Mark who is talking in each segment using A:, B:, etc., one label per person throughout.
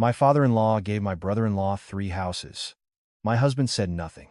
A: My father-in-law gave my brother-in-law 3 houses. My husband said nothing.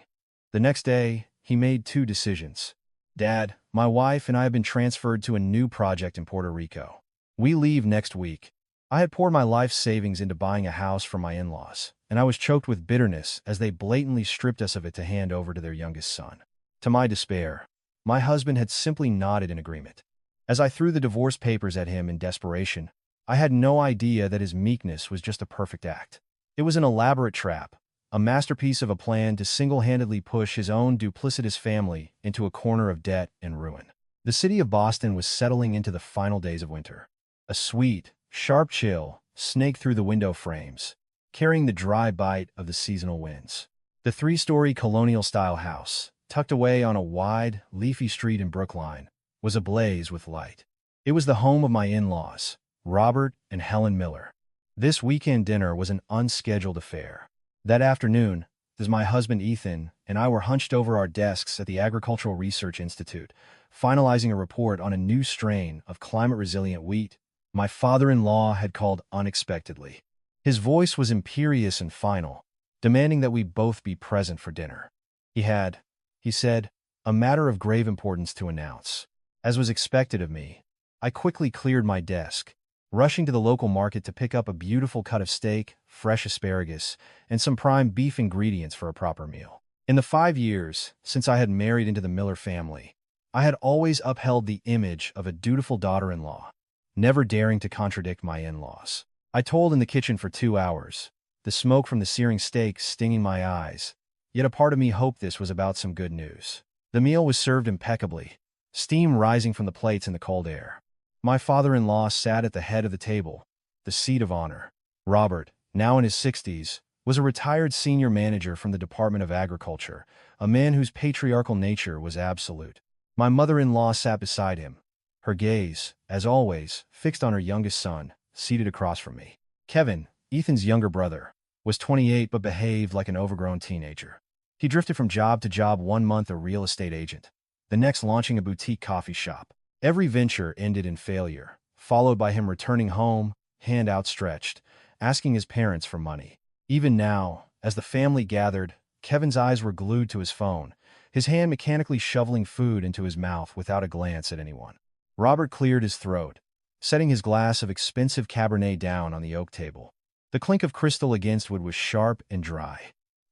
A: The next day, he made 2 decisions. Dad, my wife and I have been transferred to a new project in Puerto Rico. We leave next week. I had poured my life savings into buying a house for my in-laws, and I was choked with bitterness as they blatantly stripped us of it to hand over to their youngest son. To my despair, my husband had simply nodded in agreement. As I threw the divorce papers at him in desperation, I had no idea that his meekness was just a perfect act. It was an elaborate trap, a masterpiece of a plan to single-handedly push his own duplicitous family into a corner of debt and ruin. The city of Boston was settling into the final days of winter. A sweet, sharp chill snaked through the window frames, carrying the dry bite of the seasonal winds. The 3-story colonial-style house, tucked away on a wide, leafy street in Brookline, was ablaze with light. It was the home of my in-laws, Robert and Helen Miller. This weekend dinner was an unscheduled affair. That afternoon, as my husband Ethan and I were hunched over our desks at the Agricultural Research Institute, finalizing a report on a new strain of climate-resilient wheat, my father-in-law had called unexpectedly. His voice was imperious and final, demanding that we both be present for dinner. He said, a matter of grave importance to announce. As was expected of me, I quickly cleared my desk, rushing to the local market to pick up a beautiful cut of steak, fresh asparagus, and some prime beef ingredients for a proper meal. In the 5 years since I had married into the Miller family, I had always upheld the image of a dutiful daughter-in-law, never daring to contradict my in-laws. I toiled in the kitchen for 2 hours, the smoke from the searing steak stinging my eyes, yet a part of me hoped this was about some good news. The meal was served impeccably, steam rising from the plates in the cold air. My father-in-law sat at the head of the table, the seat of honor. Robert, now in his 60s, was a retired senior manager from the Department of Agriculture, a man whose patriarchal nature was absolute. My mother-in-law sat beside him, her gaze, as always, fixed on her youngest son, seated across from me. Kevin, Ethan's younger brother, was 28 but behaved like an overgrown teenager. He drifted from job to job, 1 month a real estate agent, the next launching a boutique coffee shop. Every venture ended in failure, followed by him returning home, hand outstretched, asking his parents for money. Even now, as the family gathered, Kevin's eyes were glued to his phone, his hand mechanically shoveling food into his mouth without a glance at anyone. Robert cleared his throat, setting his glass of expensive Cabernet down on the oak table. The clink of crystal against wood was sharp and dry.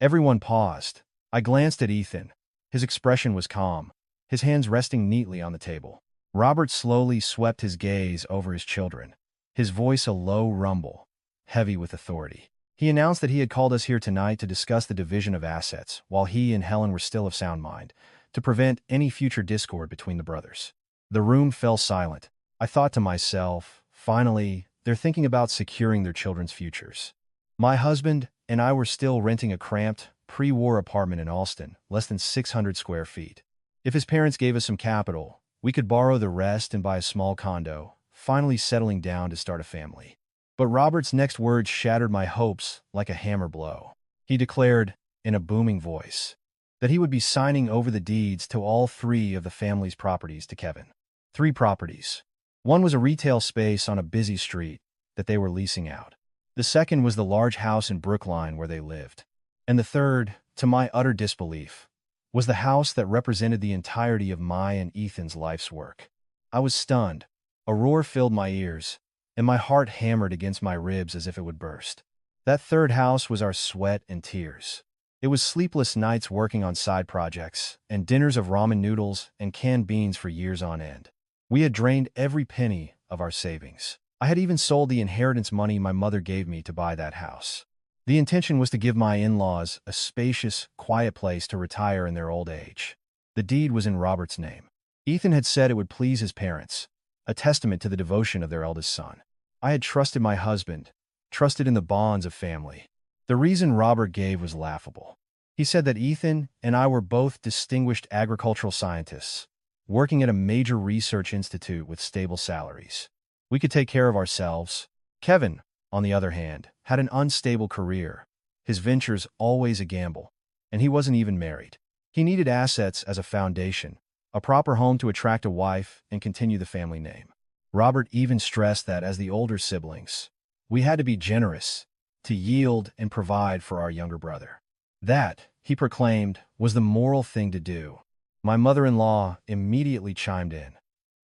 A: Everyone paused. I glanced at Ethan. His expression was calm, his hands resting neatly on the table. Robert slowly swept his gaze over his children, his voice a low rumble, heavy with authority. He announced that he had called us here tonight to discuss the division of assets, while he and Helen were still of sound mind, to prevent any future discord between the brothers. The room fell silent. I thought to myself, finally, they're thinking about securing their children's futures. My husband and I were still renting a cramped, pre-war apartment in Allston, less than 600 square feet. If his parents gave us some capital, we could borrow the rest and buy a small condo, finally settling down to start a family. But Robert's next words shattered my hopes like a hammer blow. He declared, in a booming voice, that he would be signing over the deeds to all 3 of the family's properties to Kevin. 3 properties. One was a retail space on a busy street that they were leasing out. The second was the large house in Brookline where they lived. And the third, to my utter disbelief, was the house that represented the entirety of my and Ethan's life's work. I was stunned. A roar filled my ears, and my heart hammered against my ribs as if it would burst. That third house was our sweat and tears. It was sleepless nights working on side projects, and dinners of ramen noodles and canned beans for years on end. We had drained every penny of our savings. I had even sold the inheritance money my mother gave me to buy that house. The intention was to give my in-laws a spacious, quiet place to retire in their old age. The deed was in Robert's name. Ethan had said it would please his parents, a testament to the devotion of their eldest son. I had trusted my husband, trusted in the bonds of family. The reason Robert gave was laughable. He said that Ethan and I were both distinguished agricultural scientists, working at a major research institute with stable salaries. We could take care of ourselves. Kevin, on the other hand, had an unstable career, his ventures always a gamble, and he wasn't even married. He needed assets as a foundation, a proper home to attract a wife and continue the family name. Robert even stressed that as the older siblings, we had to be generous, to yield and provide for our younger brother. That, he proclaimed, was the moral thing to do. My mother-in-law immediately chimed in.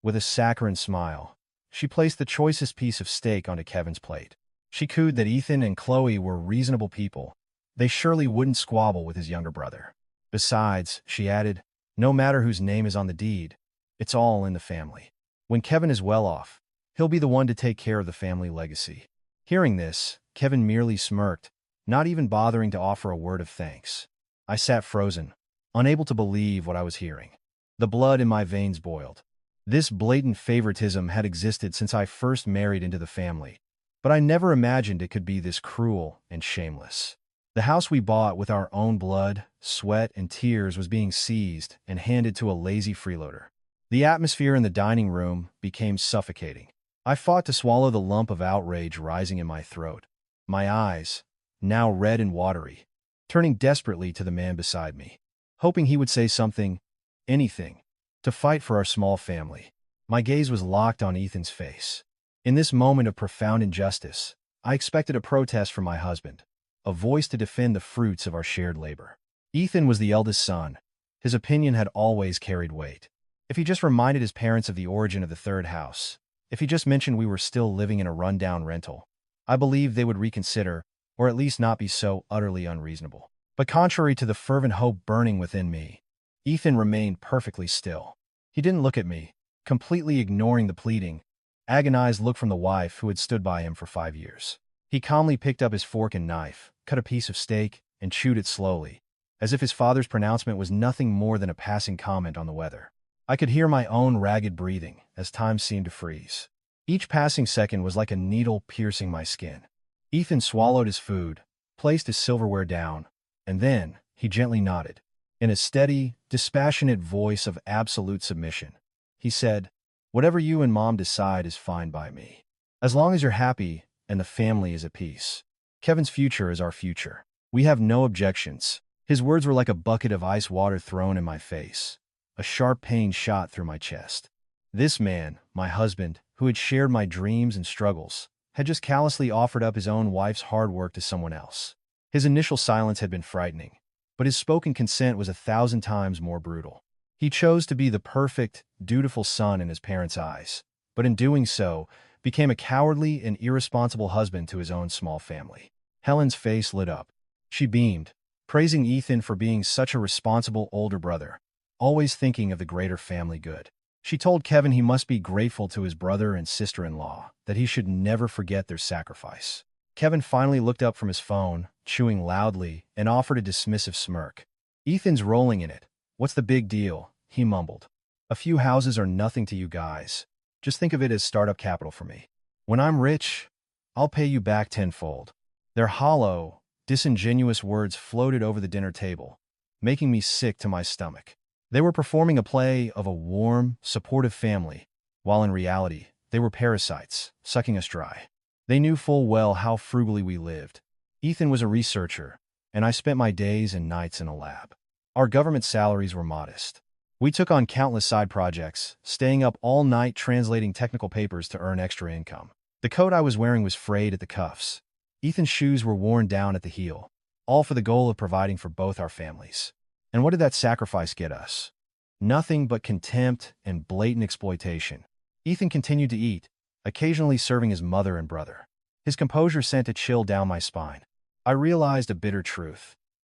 A: With a saccharine smile, she placed the choicest piece of steak onto Kevin's plate. She cooed that Ethan and Chloe were reasonable people. They surely wouldn't squabble with his younger brother. Besides, she added, no matter whose name is on the deed, it's all in the family. When Kevin is well off, he'll be the one to take care of the family legacy. Hearing this, Kevin merely smirked, not even bothering to offer a word of thanks. I sat frozen, unable to believe what I was hearing. The blood in my veins boiled. This blatant favoritism had existed since I first married into the family, but I never imagined it could be this cruel and shameless. The house we bought with our own blood, sweat, and tears was being seized and handed to a lazy freeloader. The atmosphere in the dining room became suffocating. I fought to swallow the lump of outrage rising in my throat. My eyes, now red and watery, turning desperately to the man beside me, hoping he would say something, anything, to fight for our small family. My gaze was locked on Ethan's face. In this moment of profound injustice, I expected a protest from my husband, a voice to defend the fruits of our shared labor. Ethan was the eldest son. His opinion had always carried weight. If he just reminded his parents of the origin of the third house, if he just mentioned we were still living in a rundown rental, I believed they would reconsider, or at least not be so utterly unreasonable. But contrary to the fervent hope burning within me, Ethan remained perfectly still. He didn't look at me, completely ignoring the pleading, agonized look from the wife who had stood by him for 5 years. He calmly picked up his fork and knife, cut a piece of steak, and chewed it slowly, as if his father's pronouncement was nothing more than a passing comment on the weather. I could hear my own ragged breathing as time seemed to freeze. Each passing second was like a needle piercing my skin. Ethan swallowed his food, placed his silverware down, and then he gently nodded. In a steady, dispassionate voice of absolute submission, he said, whatever you and Mom decide is fine by me. As long as you're happy and the family is at peace. Kevin's future is our future. We have no objections. His words were like a bucket of ice water thrown in my face. A sharp pain shot through my chest. This man, my husband, who had shared my dreams and struggles, had just callously offered up his own wife's hard work to someone else. His initial silence had been frightening, but his spoken consent was 1,000 times more brutal. He chose to be the perfect, dutiful son in his parents' eyes, but in doing so, became a cowardly and irresponsible husband to his own small family. Helen's face lit up. She beamed, praising Ethan for being such a responsible older brother, always thinking of the greater family good. She told Kevin he must be grateful to his brother and sister-in-law, that he should never forget their sacrifice. Kevin finally looked up from his phone, chewing loudly, and offered a dismissive smirk. Ethan's rolling in it. What's the big deal? He mumbled. A few houses are nothing to you guys. Just think of it as startup capital for me. When I'm rich, I'll pay you back tenfold. Their hollow, disingenuous words floated over the dinner table, making me sick to my stomach. They were performing a play of a warm, supportive family, while in reality, they were parasites, sucking us dry. They knew full well how frugally we lived. Ethan was a researcher, and I spent my days and nights in a lab. Our government salaries were modest. We took on countless side projects, staying up all night translating technical papers to earn extra income. The coat I was wearing was frayed at the cuffs. Ethan's shoes were worn down at the heel, all for the goal of providing for both our families. And what did that sacrifice get us? Nothing but contempt and blatant exploitation. Ethan continued to eat, occasionally serving his mother and brother. His composure sent a chill down my spine. I realized a bitter truth.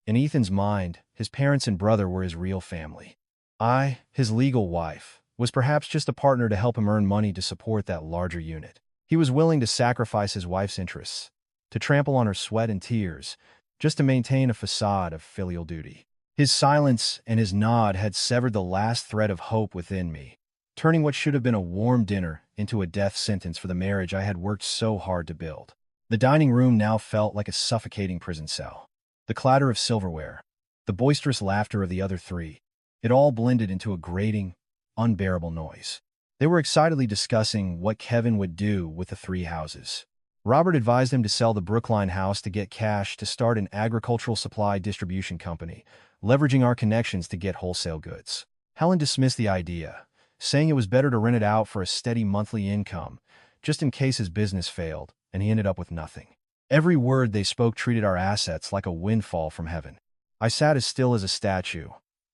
A: In Ethan's mind, his parents and brother were his real family. I, his legal wife, was perhaps just a partner to help him earn money to support that larger unit. He was willing to sacrifice his wife's interests, to trample on her sweat and tears, just to maintain a facade of filial duty. His silence and his nod had severed the last thread of hope within me, turning what should have been a warm dinner into a death sentence for the marriage I had worked so hard to build. The dining room now felt like a suffocating prison cell. The clatter of silverware, the boisterous laughter of the other three, it all blended into a grating, unbearable noise. They were excitedly discussing what Kevin would do with the 3 houses. Robert advised him to sell the Brookline house to get cash to start an agricultural supply distribution company, leveraging our connections to get wholesale goods. Helen dismissed the idea, saying it was better to rent it out for a steady monthly income, just in case his business failed, and he ended up with nothing. Every word they spoke treated our assets like a windfall from heaven. I sat as still as a statue,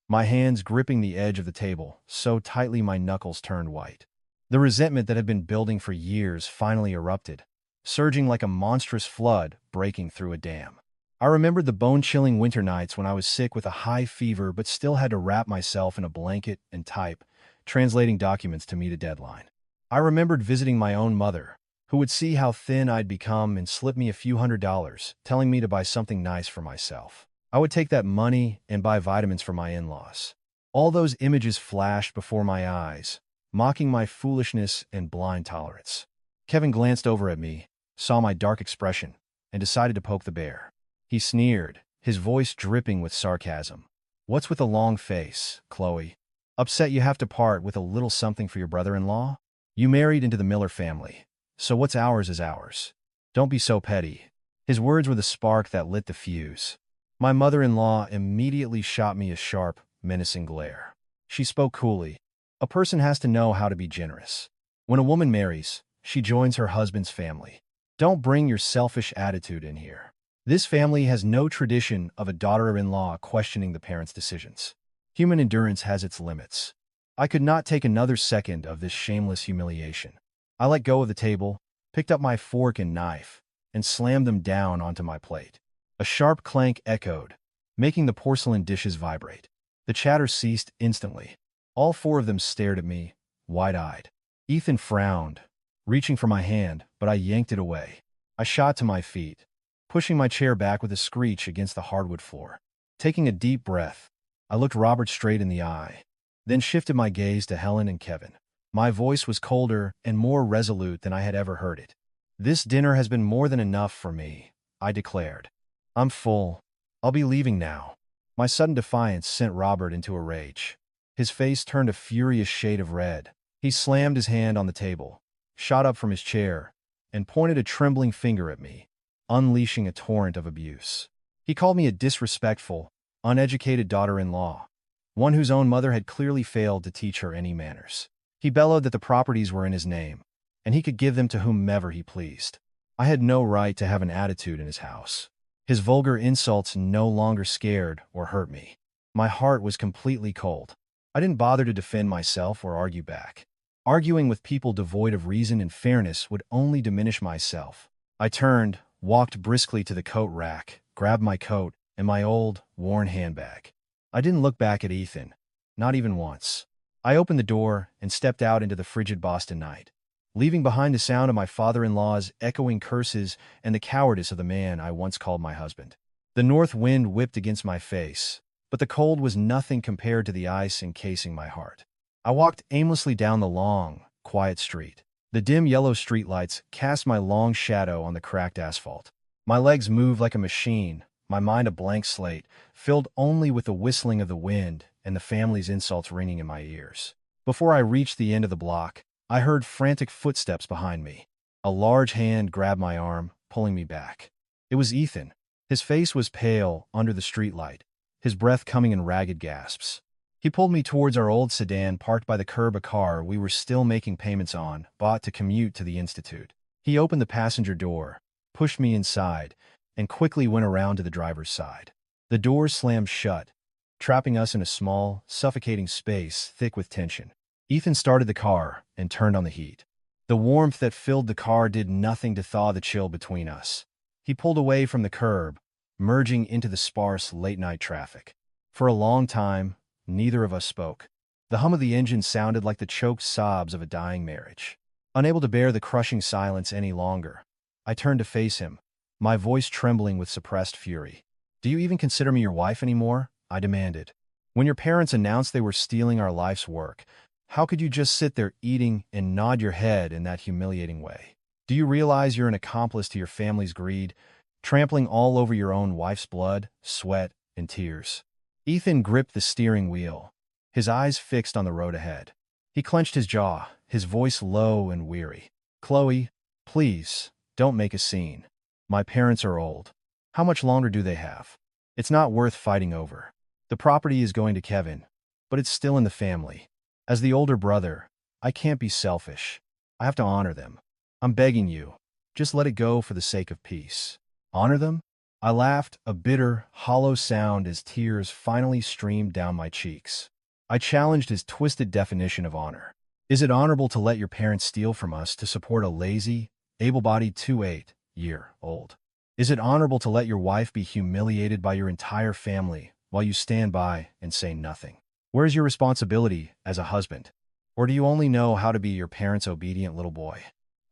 A: my hands gripping the edge of the table, so tightly my knuckles turned white. The resentment that had been building for years finally erupted, surging like a monstrous flood breaking through a dam. I remembered the bone-chilling winter nights when I was sick with a high fever but still had to wrap myself in a blanket and type, translating documents to meet a deadline. I remembered visiting my own mother, who would see how thin I'd become and slip me a few $100s, telling me to buy something nice for myself. I would take that money and buy vitamins for my in-laws. All those images flashed before my eyes, mocking my foolishness and blind tolerance. Kevin glanced over at me, saw my dark expression, and decided to poke the bear. He sneered, his voice dripping with sarcasm. "What's with the long face, Chloe? Upset you have to part with a little something for your brother-in-law? You married into the Miller family, so what's ours is ours. Don't be so petty." His words were the spark that lit the fuse. My mother-in-law immediately shot me a sharp, menacing glare. She spoke coolly. "A person has to know how to be generous. When a woman marries, she joins her husband's family. Don't bring your selfish attitude in here. This family has no tradition of a daughter-in-law questioning the parents' decisions. Human endurance has its limits." I could not take another second of this shameless humiliation. I let go of the table, picked up my fork and knife, and slammed them down onto my plate. A sharp clank echoed, making the porcelain dishes vibrate. The chatter ceased instantly. All four of them stared at me, wide-eyed. Ethan frowned, reaching for my hand, but I yanked it away. I shot to my feet, pushing my chair back with a screech against the hardwood floor. Taking a deep breath, I looked Robert straight in the eye, then shifted my gaze to Helen and Kevin. My voice was colder and more resolute than I had ever heard it. "This dinner has been more than enough for me," I declared. "I'm full. I'll be leaving now." My sudden defiance sent Robert into a rage. His face turned a furious shade of red. He slammed his hand on the table, shot up from his chair, and pointed a trembling finger at me, unleashing a torrent of abuse. He called me a disrespectful, uneducated daughter-in-law, one whose own mother had clearly failed to teach her any manners. He bellowed that the properties were in his name, and he could give them to whomever he pleased. I had no right to have an attitude in his house. His vulgar insults no longer scared or hurt me. My heart was completely cold. I didn't bother to defend myself or argue back. Arguing with people devoid of reason and fairness would only diminish myself. I turned, walked briskly to the coat rack, grabbed my coat and my old, worn handbag. I didn't look back at Ethan, not even once. I opened the door and stepped out into the frigid Boston night, leaving behind the sound of my father-in-law's echoing curses and the cowardice of the man I once called my husband. The north wind whipped against my face, but the cold was nothing compared to the ice encasing my heart. I walked aimlessly down the long, quiet street. The dim yellow streetlights cast my long shadow on the cracked asphalt. My legs moved like a machine, my mind a blank slate, filled only with the whistling of the wind and the family's insults ringing in my ears. Before I reached the end of the block, I heard frantic footsteps behind me. A large hand grabbed my arm, pulling me back. It was Ethan. His face was pale under the streetlight, his breath coming in ragged gasps. He pulled me towards our old sedan parked by the curb, a car we were still making payments on, bought to commute to the Institute. He opened the passenger door, pushed me inside, and quickly went around to the driver's side. The door slammed shut, trapping us in a small, suffocating space thick with tension. Ethan started the car and turned on the heat. The warmth that filled the car did nothing to thaw the chill between us. He pulled away from the curb, merging into the sparse late-night traffic. For a long time, neither of us spoke. The hum of the engine sounded like the choked sobs of a dying marriage. Unable to bear the crushing silence any longer, I turned to face him, my voice trembling with suppressed fury. "Do you even consider me your wife anymore?" I demanded. "When your parents announced they were stealing our life's work, how could you just sit there eating and nod your head in that humiliating way? Do you realize you're an accomplice to your family's greed, trampling all over your own wife's blood, sweat, and tears?" Ethan gripped the steering wheel, his eyes fixed on the road ahead. He clenched his jaw, his voice low and weary. "Chloe, please, don't make a scene. My parents are old. How much longer do they have? It's not worth fighting over. The property is going to Kevin, but it's still in the family. As the older brother, I can't be selfish. I have to honor them. I'm begging you, just let it go for the sake of peace." Honor them? I laughed, a bitter, hollow sound as tears finally streamed down my cheeks. I challenged his twisted definition of honor. Is it honorable to let your parents steal from us to support a lazy, able-bodied 28-year-old? Is it honorable to let your wife be humiliated by your entire family while you stand by and say nothing? Where is your responsibility as a husband? Or do you only know how to be your parents' obedient little boy?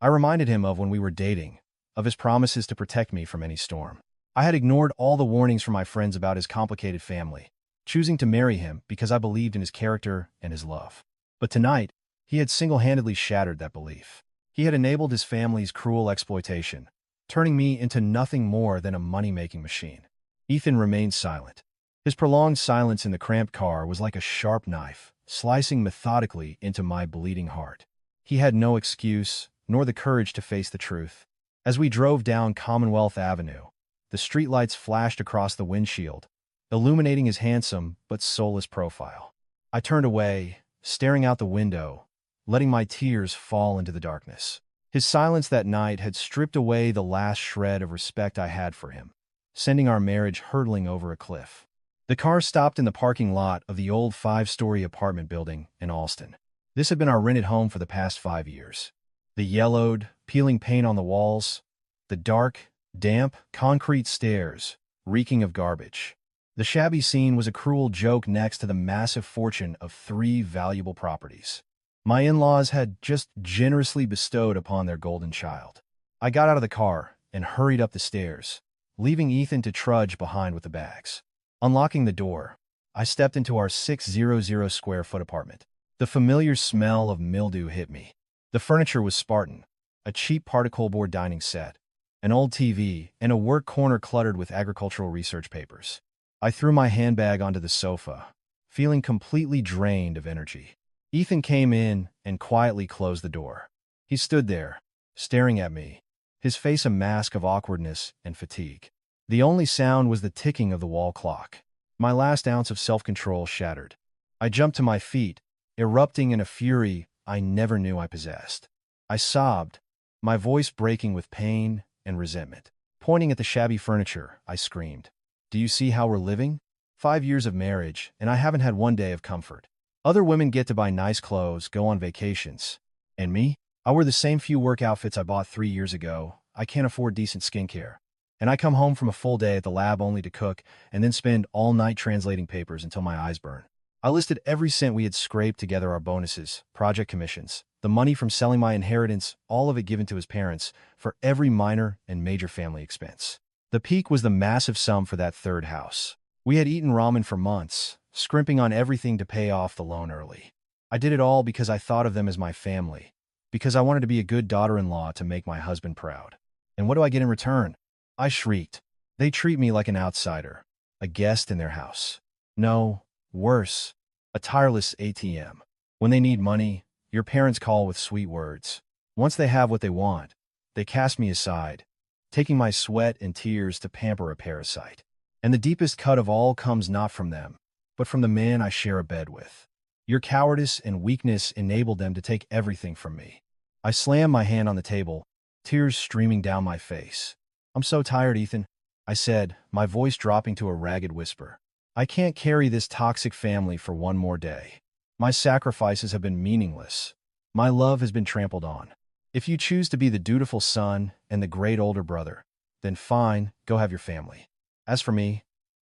A: I reminded him of when we were dating, of his promises to protect me from any storm. I had ignored all the warnings from my friends about his complicated family, choosing to marry him because I believed in his character and his love. But tonight, he had single-handedly shattered that belief. He had enabled his family's cruel exploitation, turning me into nothing more than a money-making machine. Ethan remained silent. His prolonged silence in the cramped car was like a sharp knife, slicing methodically into my bleeding heart. He had no excuse, nor the courage to face the truth. As we drove down Commonwealth Avenue, the streetlights flashed across the windshield, illuminating his handsome but soulless profile. I turned away, staring out the window, letting my tears fall into the darkness. His silence that night had stripped away the last shred of respect I had for him, sending our marriage hurtling over a cliff. The car stopped in the parking lot of the old 5-story apartment building in Alston. This had been our rented home for the past 5 years. The yellowed, peeling paint on the walls, the dark, damp, concrete stairs, reeking of garbage. The shabby scene was a cruel joke next to the massive fortune of 3 valuable properties my in-laws had just generously bestowed upon their golden child. I got out of the car and hurried up the stairs, leaving Ethan to trudge behind with the bags. Unlocking the door, I stepped into our 600 square foot apartment. The familiar smell of mildew hit me. The furniture was Spartan, a cheap particle board dining set, an old TV, and a work corner cluttered with agricultural research papers. I threw my handbag onto the sofa, feeling completely drained of energy. Ethan came in and quietly closed the door. He stood there, staring at me, his face a mask of awkwardness and fatigue. The only sound was the ticking of the wall clock. My last ounce of self-control shattered. I jumped to my feet, erupting in a fury I never knew I possessed. I sobbed, my voice breaking with pain and resentment. Pointing at the shabby furniture, I screamed, "Do you see how we're living? 5 years of marriage, and I haven't had one day of comfort. Other women get to buy nice clothes, go on vacations. And me? I wear the same few work outfits I bought 3 years ago. I can't afford decent skincare. And I come home from a full day at the lab only to cook and then spend all night translating papers until my eyes burn." I listed every cent we had scraped together, our bonuses, project commissions, the money from selling my inheritance, all of it given to his parents, for every minor and major family expense. The peak was the massive sum for that third house. We had eaten ramen for months, scrimping on everything to pay off the loan early. I did it all because I thought of them as my family, because I wanted to be a good daughter-in-law to make my husband proud. And what do I get in return? I shrieked. They treat me like an outsider, a guest in their house. No, worse, a tireless ATM. When they need money, your parents call with sweet words. Once they have what they want, they cast me aside, taking my sweat and tears to pamper a parasite. And the deepest cut of all comes not from them, but from the man I share a bed with. Your cowardice and weakness enabled them to take everything from me. I slammed my hand on the table, tears streaming down my face. "I'm so tired, Ethan," I said, my voice dropping to a ragged whisper. "I can't carry this toxic family for one more day. My sacrifices have been meaningless. My love has been trampled on. If you choose to be the dutiful son and the great older brother, then fine, go have your family. As for me,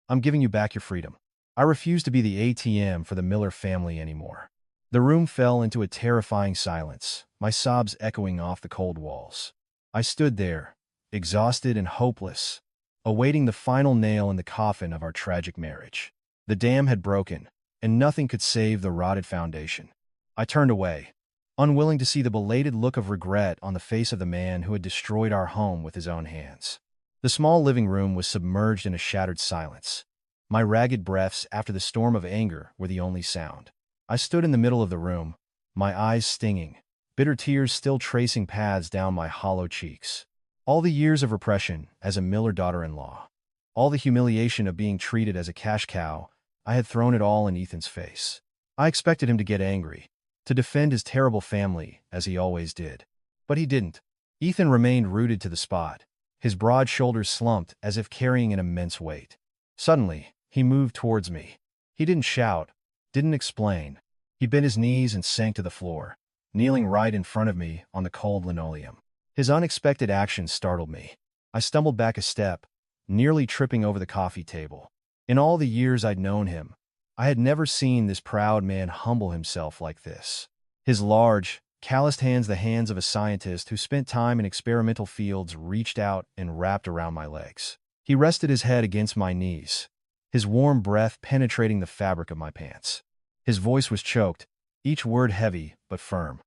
A: I'm giving you back your freedom. I refuse to be the ATM for the Miller family anymore." The room fell into a terrifying silence, my sobs echoing off the cold walls. I stood there, exhausted and hopeless, awaiting the final nail in the coffin of our tragic marriage. The dam had broken, and nothing could save the rotted foundation. I turned away, unwilling to see the belated look of regret on the face of the man who had destroyed our home with his own hands. The small living room was submerged in a shattered silence. My ragged breaths after the storm of anger were the only sound. I stood in the middle of the room, my eyes stinging, bitter tears still tracing paths down my hollow cheeks. All the years of repression as a Miller daughter-in-law, all the humiliation of being treated as a cash cow, I had thrown it all in Ethan's face. I expected him to get angry, to defend his terrible family as he always did. But he didn't. Ethan remained rooted to the spot, His broad shoulders slumped as if carrying an immense weight. Suddenly, he moved towards me. He didn't shout, didn't explain. He bent his knees and sank to the floor, kneeling right in front of me on the cold linoleum. His unexpected action startled me. I stumbled back a step, nearly tripping over the coffee table. In all the years I'd known him, I had never seen this proud man humble himself like this. His large, calloused hands, the hands of a scientist who spent time in experimental fields, reached out and wrapped around my legs. He rested his head against my knees, his warm breath penetrating the fabric of my pants. His voice was choked, each word heavy but firm.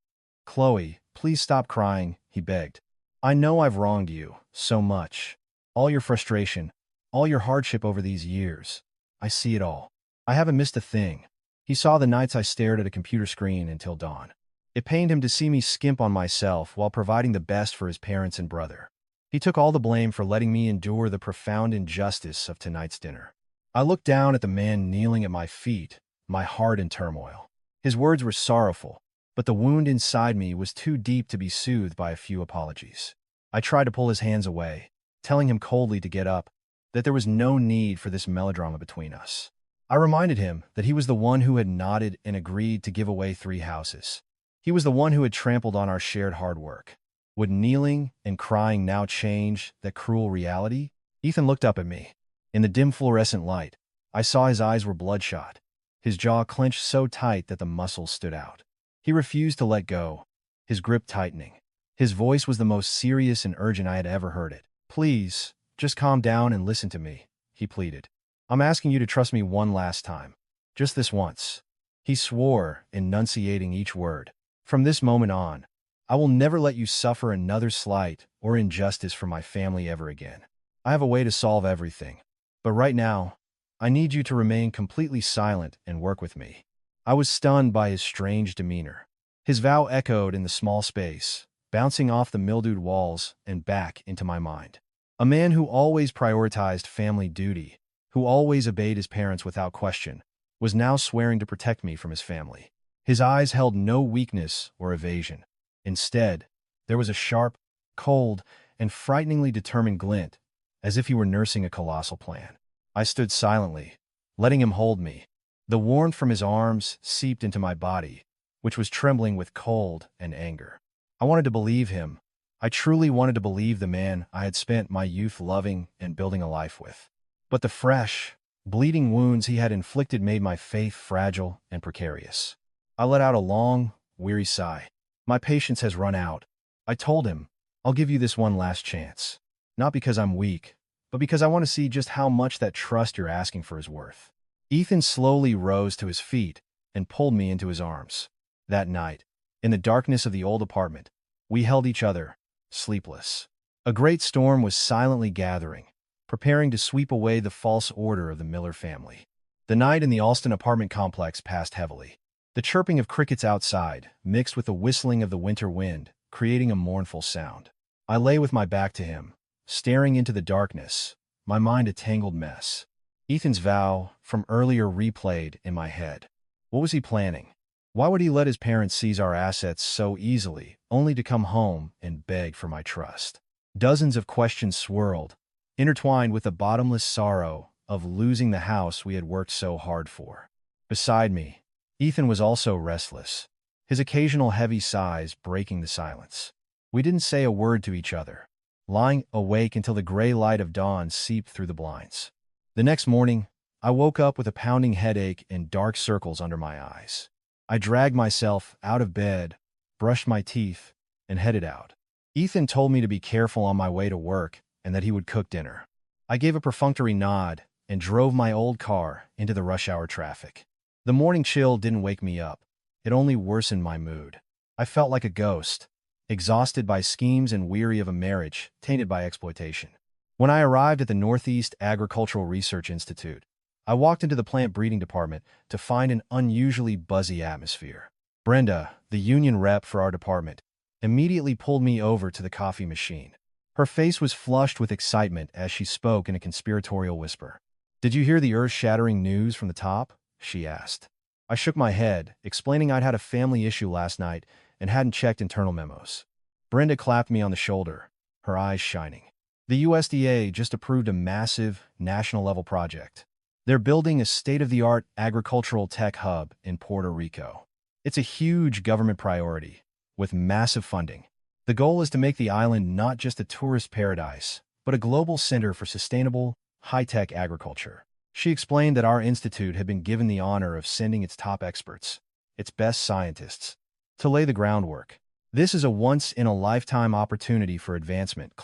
A: "Chloe, please stop crying," he begged. "I know I've wronged you so much. All your frustration, all your hardship over these years. I see it all. I haven't missed a thing." He saw the nights I stared at a computer screen until dawn. It pained him to see me skimp on myself while providing the best for his parents and brother. He took all the blame for letting me endure the profound injustice of tonight's dinner. I looked down at the man kneeling at my feet, my heart in turmoil. His words were sorrowful, but the wound inside me was too deep to be soothed by a few apologies. I tried to pull his hands away, telling him coldly to get up, that there was no need for this melodrama between us. I reminded him that he was the one who had nodded and agreed to give away 3 houses. He was the one who had trampled on our shared hard work. Would kneeling and crying now change that cruel reality? Ethan looked up at me. In the dim fluorescent light, I saw his eyes were bloodshot, his jaw clenched so tight that the muscles stood out. He refused to let go, his grip tightening. His voice was the most serious and urgent I had ever heard it. "Please, just calm down and listen to me," he pleaded. "I'm asking you to trust me one last time. Just this once." He swore, enunciating each word. "From this moment on, I will never let you suffer another slight or injustice from my family ever again. I have a way to solve everything. But right now, I need you to remain completely silent and work with me." I was stunned by his strange demeanor. His vow echoed in the small space, bouncing off the mildewed walls and back into my mind. A man who always prioritized family duty, who always obeyed his parents without question, was now swearing to protect me from his family. His eyes held no weakness or evasion. Instead, there was a sharp, cold, and frighteningly determined glint, as if he were nursing a colossal plan. I stood silently, letting him hold me. The warmth from his arms seeped into my body, which was trembling with cold and anger. I wanted to believe him. I truly wanted to believe the man I had spent my youth loving and building a life with. But the fresh, bleeding wounds he had inflicted made my faith fragile and precarious. I let out a long, weary sigh. "My patience has run out," I told him. "I'll give you this one last chance. Not because I'm weak, but because I want to see just how much that trust you're asking for is worth." Ethan slowly rose to his feet and pulled me into his arms. That night, in the darkness of the old apartment, we held each other, sleepless. A great storm was silently gathering, preparing to sweep away the false order of the Miller family. The night in the Alston apartment complex passed heavily. The chirping of crickets outside, mixed with the whistling of the winter wind, creating a mournful sound. I lay with my back to him, staring into the darkness, my mind a tangled mess. Ethan's vow from earlier replayed in my head. What was he planning? Why would he let his parents seize our assets so easily, only to come home and beg for my trust? Dozens of questions swirled, intertwined with the bottomless sorrow of losing the house we had worked so hard for. Beside me, Ethan was also restless, his occasional heavy sighs breaking the silence. We didn't say a word to each other, lying awake until the gray light of dawn seeped through the blinds. The next morning, I woke up with a pounding headache and dark circles under my eyes. I dragged myself out of bed, brushed my teeth, and headed out. Ethan told me to be careful on my way to work and that he would cook dinner. I gave a perfunctory nod and drove my old car into the rush hour traffic. The morning chill didn't wake me up. It only worsened my mood. I felt like a ghost, exhausted by schemes and weary of a marriage tainted by exploitation. When I arrived at the Northeast Agricultural Research Institute, I walked into the plant breeding department to find an unusually buzzy atmosphere. Brenda, the union rep for our department, immediately pulled me over to the coffee machine. Her face was flushed with excitement as she spoke in a conspiratorial whisper. "Did you hear the earth-shattering news from the top?" she asked. I shook my head, explaining I'd had a family issue last night and hadn't checked internal memos. Brenda clapped me on the shoulder, her eyes shining. The USDA just approved a massive, national-level project. They're building a state-of-the-art agricultural tech hub in Puerto Rico. It's a huge government priority, with massive funding. The goal is to make the island not just a tourist paradise, but a global center for sustainable, high-tech agriculture. She explained that our institute had been given the honor of sending its top experts, its best scientists, to lay the groundwork. This is a once-in-a-lifetime opportunity for advancement,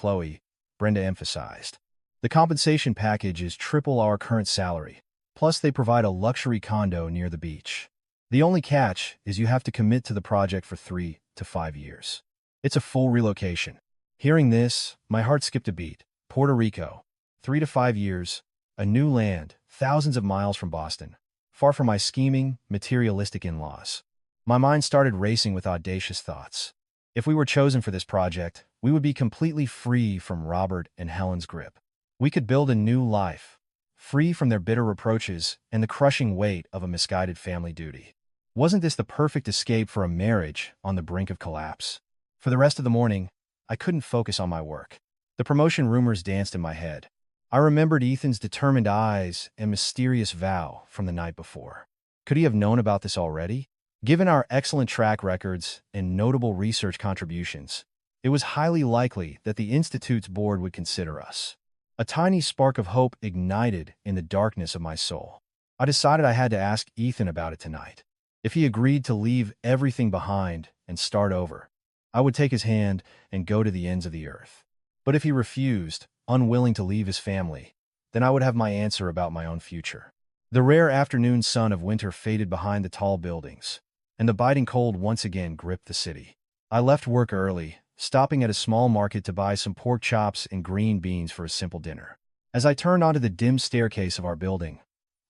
A: Brenda emphasized. The compensation package is triple our current salary, plus they provide a luxury condo near the beach. The only catch is you have to commit to the project for 3 to 5 years. It's a full relocation. Hearing this, my heart skipped a beat. Puerto Rico, 3 to 5 years, a new land, thousands of miles from Boston, far from my scheming, materialistic in-laws. My mind started racing with audacious thoughts. If we were chosen for this project, we would be completely free from Robert and Helen's grip. We could build a new life, free from their bitter reproaches and the crushing weight of a misguided family duty. Wasn't this the perfect escape for a marriage on the brink of collapse? For the rest of the morning, I couldn't focus on my work. The promotion rumors danced in my head. I remembered Ethan's determined eyes and mysterious vow from the night before. Could he have known about this already? Given our excellent track records and notable research contributions, it was highly likely that the Institute's board would consider us. A tiny spark of hope ignited in the darkness of my soul. I decided I had to ask Ethan about it tonight. If he agreed to leave everything behind and start over, I would take his hand and go to the ends of the earth. But if he refused, unwilling to leave his family, then I would have my answer about my own future. The rare afternoon sun of winter faded behind the tall buildings, and the biting cold once again gripped the city. I left work early, stopping at a small market to buy some pork chops and green beans for a simple dinner. As I turned onto the dim staircase of our building,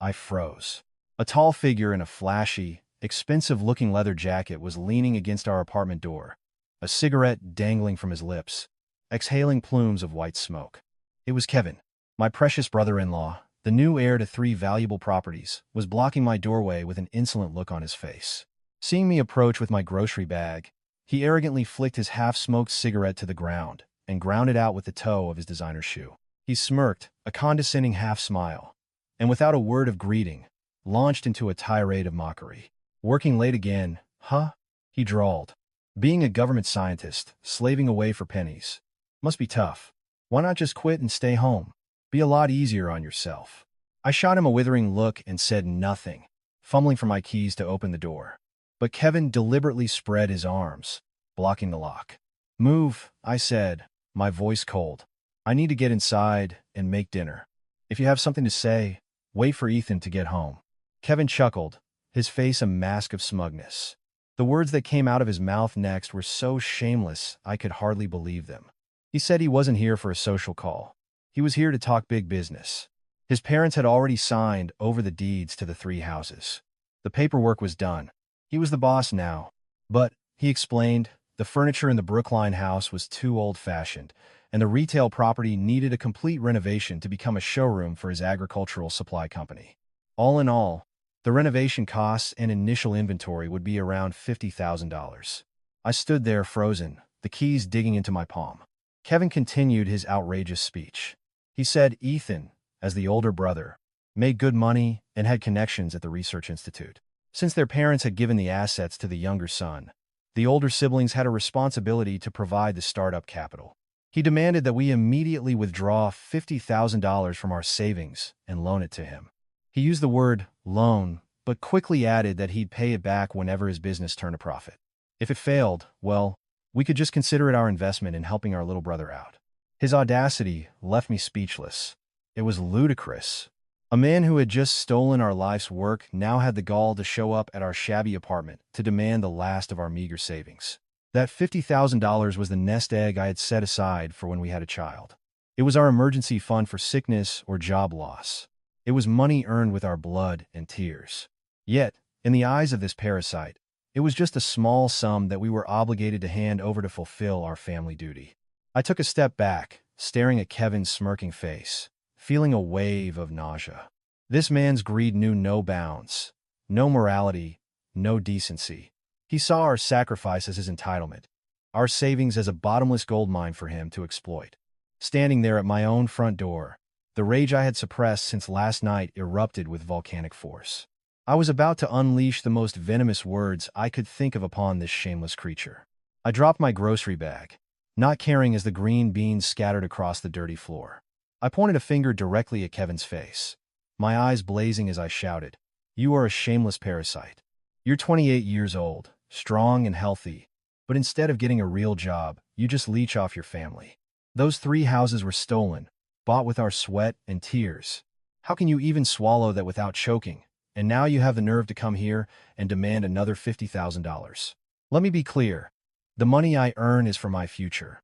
A: I froze. A tall figure in a flashy, expensive-looking leather jacket was leaning against our apartment door, a cigarette dangling from his lips, exhaling plumes of white smoke. It was Kevin, my precious brother-in-law, the new heir to 3 valuable properties, was blocking my doorway with an insolent look on his face. Seeing me approach with my grocery bag, he arrogantly flicked his half-smoked cigarette to the ground and ground it out with the toe of his designer shoe. He smirked, a condescending half-smile, and without a word of greeting, launched into a tirade of mockery. "Working late again, huh?" he drawled. "Being a government scientist, slaving away for pennies. Must be tough. Why not just quit and stay home? Be a lot easier on yourself." I shot him a withering look and said nothing, fumbling for my keys to open the door. But Kevin deliberately spread his arms, blocking the lock. "Move," I said, my voice cold. "I need to get inside and make dinner. If you have something to say, wait for Ethan to get home." Kevin chuckled, his face a mask of smugness. The words that came out of his mouth next were so shameless I could hardly believe them. He said he wasn't here for a social call. He was here to talk big business. His parents had already signed over the deeds to the 3 houses. The paperwork was done. He was the boss now. But, he explained, the furniture in the Brookline house was too old-fashioned, and the retail property needed a complete renovation to become a showroom for his agricultural supply company. All in all, the renovation costs and initial inventory would be around $50,000. I stood there frozen, the keys digging into my palm. Kevin continued his outrageous speech. He said Ethan, as the older brother, made good money and had connections at the Research Institute. Since their parents had given the assets to the younger son, the older siblings had a responsibility to provide the startup capital. He demanded that we immediately withdraw $50,000 from our savings and loan it to him. He used the word loan, but quickly added that he'd pay it back whenever his business turned a profit. If it failed, well, we could just consider it our investment in helping our little brother out. His audacity left me speechless. It was ludicrous. A man who had just stolen our life's work now had the gall to show up at our shabby apartment to demand the last of our meager savings. That $50,000 was the nest egg I had set aside for when we had a child. It was our emergency fund for sickness or job loss. It was money earned with our blood and tears. Yet, in the eyes of this parasite, it was just a small sum that we were obligated to hand over to fulfill our family duty. I took a step back, staring at Kevin's smirking face, feeling a wave of nausea. This man's greed knew no bounds, no morality, no decency. He saw our sacrifice as his entitlement, our savings as a bottomless gold mine for him to exploit. Standing there at my own front door, the rage I had suppressed since last night erupted with volcanic force. I was about to unleash the most venomous words I could think of upon this shameless creature. I dropped my grocery bag, not caring as the green beans scattered across the dirty floor. I pointed a finger directly at Kevin's face, my eyes blazing as I shouted, "You are a shameless parasite. You're 28 years old, strong and healthy, but instead of getting a real job, you just leech off your family. Those 3 houses were stolen, bought with our sweat and tears. How can you even swallow that without choking? And now you have the nerve to come here and demand another $50,000. Let me be clear. The money I earn is for my future,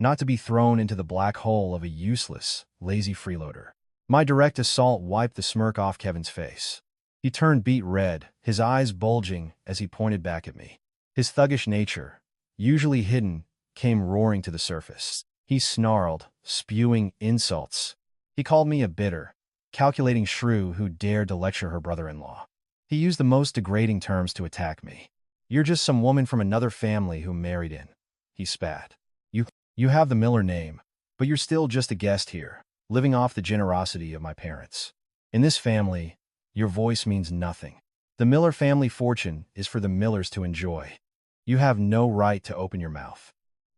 A: not to be thrown into the black hole of a useless, lazy freeloader." My direct assault wiped the smirk off Kevin's face. He turned beet red, his eyes bulging as he pointed back at me. His thuggish nature, usually hidden, came roaring to the surface. He snarled, spewing insults. He called me a bitter, calculating shrew who dared to lecture her brother-in-law. He used the most degrading terms to attack me. "You're just some woman from another family who married in," he spat. You have the Miller name, but you're still just a guest here, living off the generosity of my parents. In this family, your voice means nothing. The Miller family fortune is for the Millers to enjoy. You have no right to open your mouth."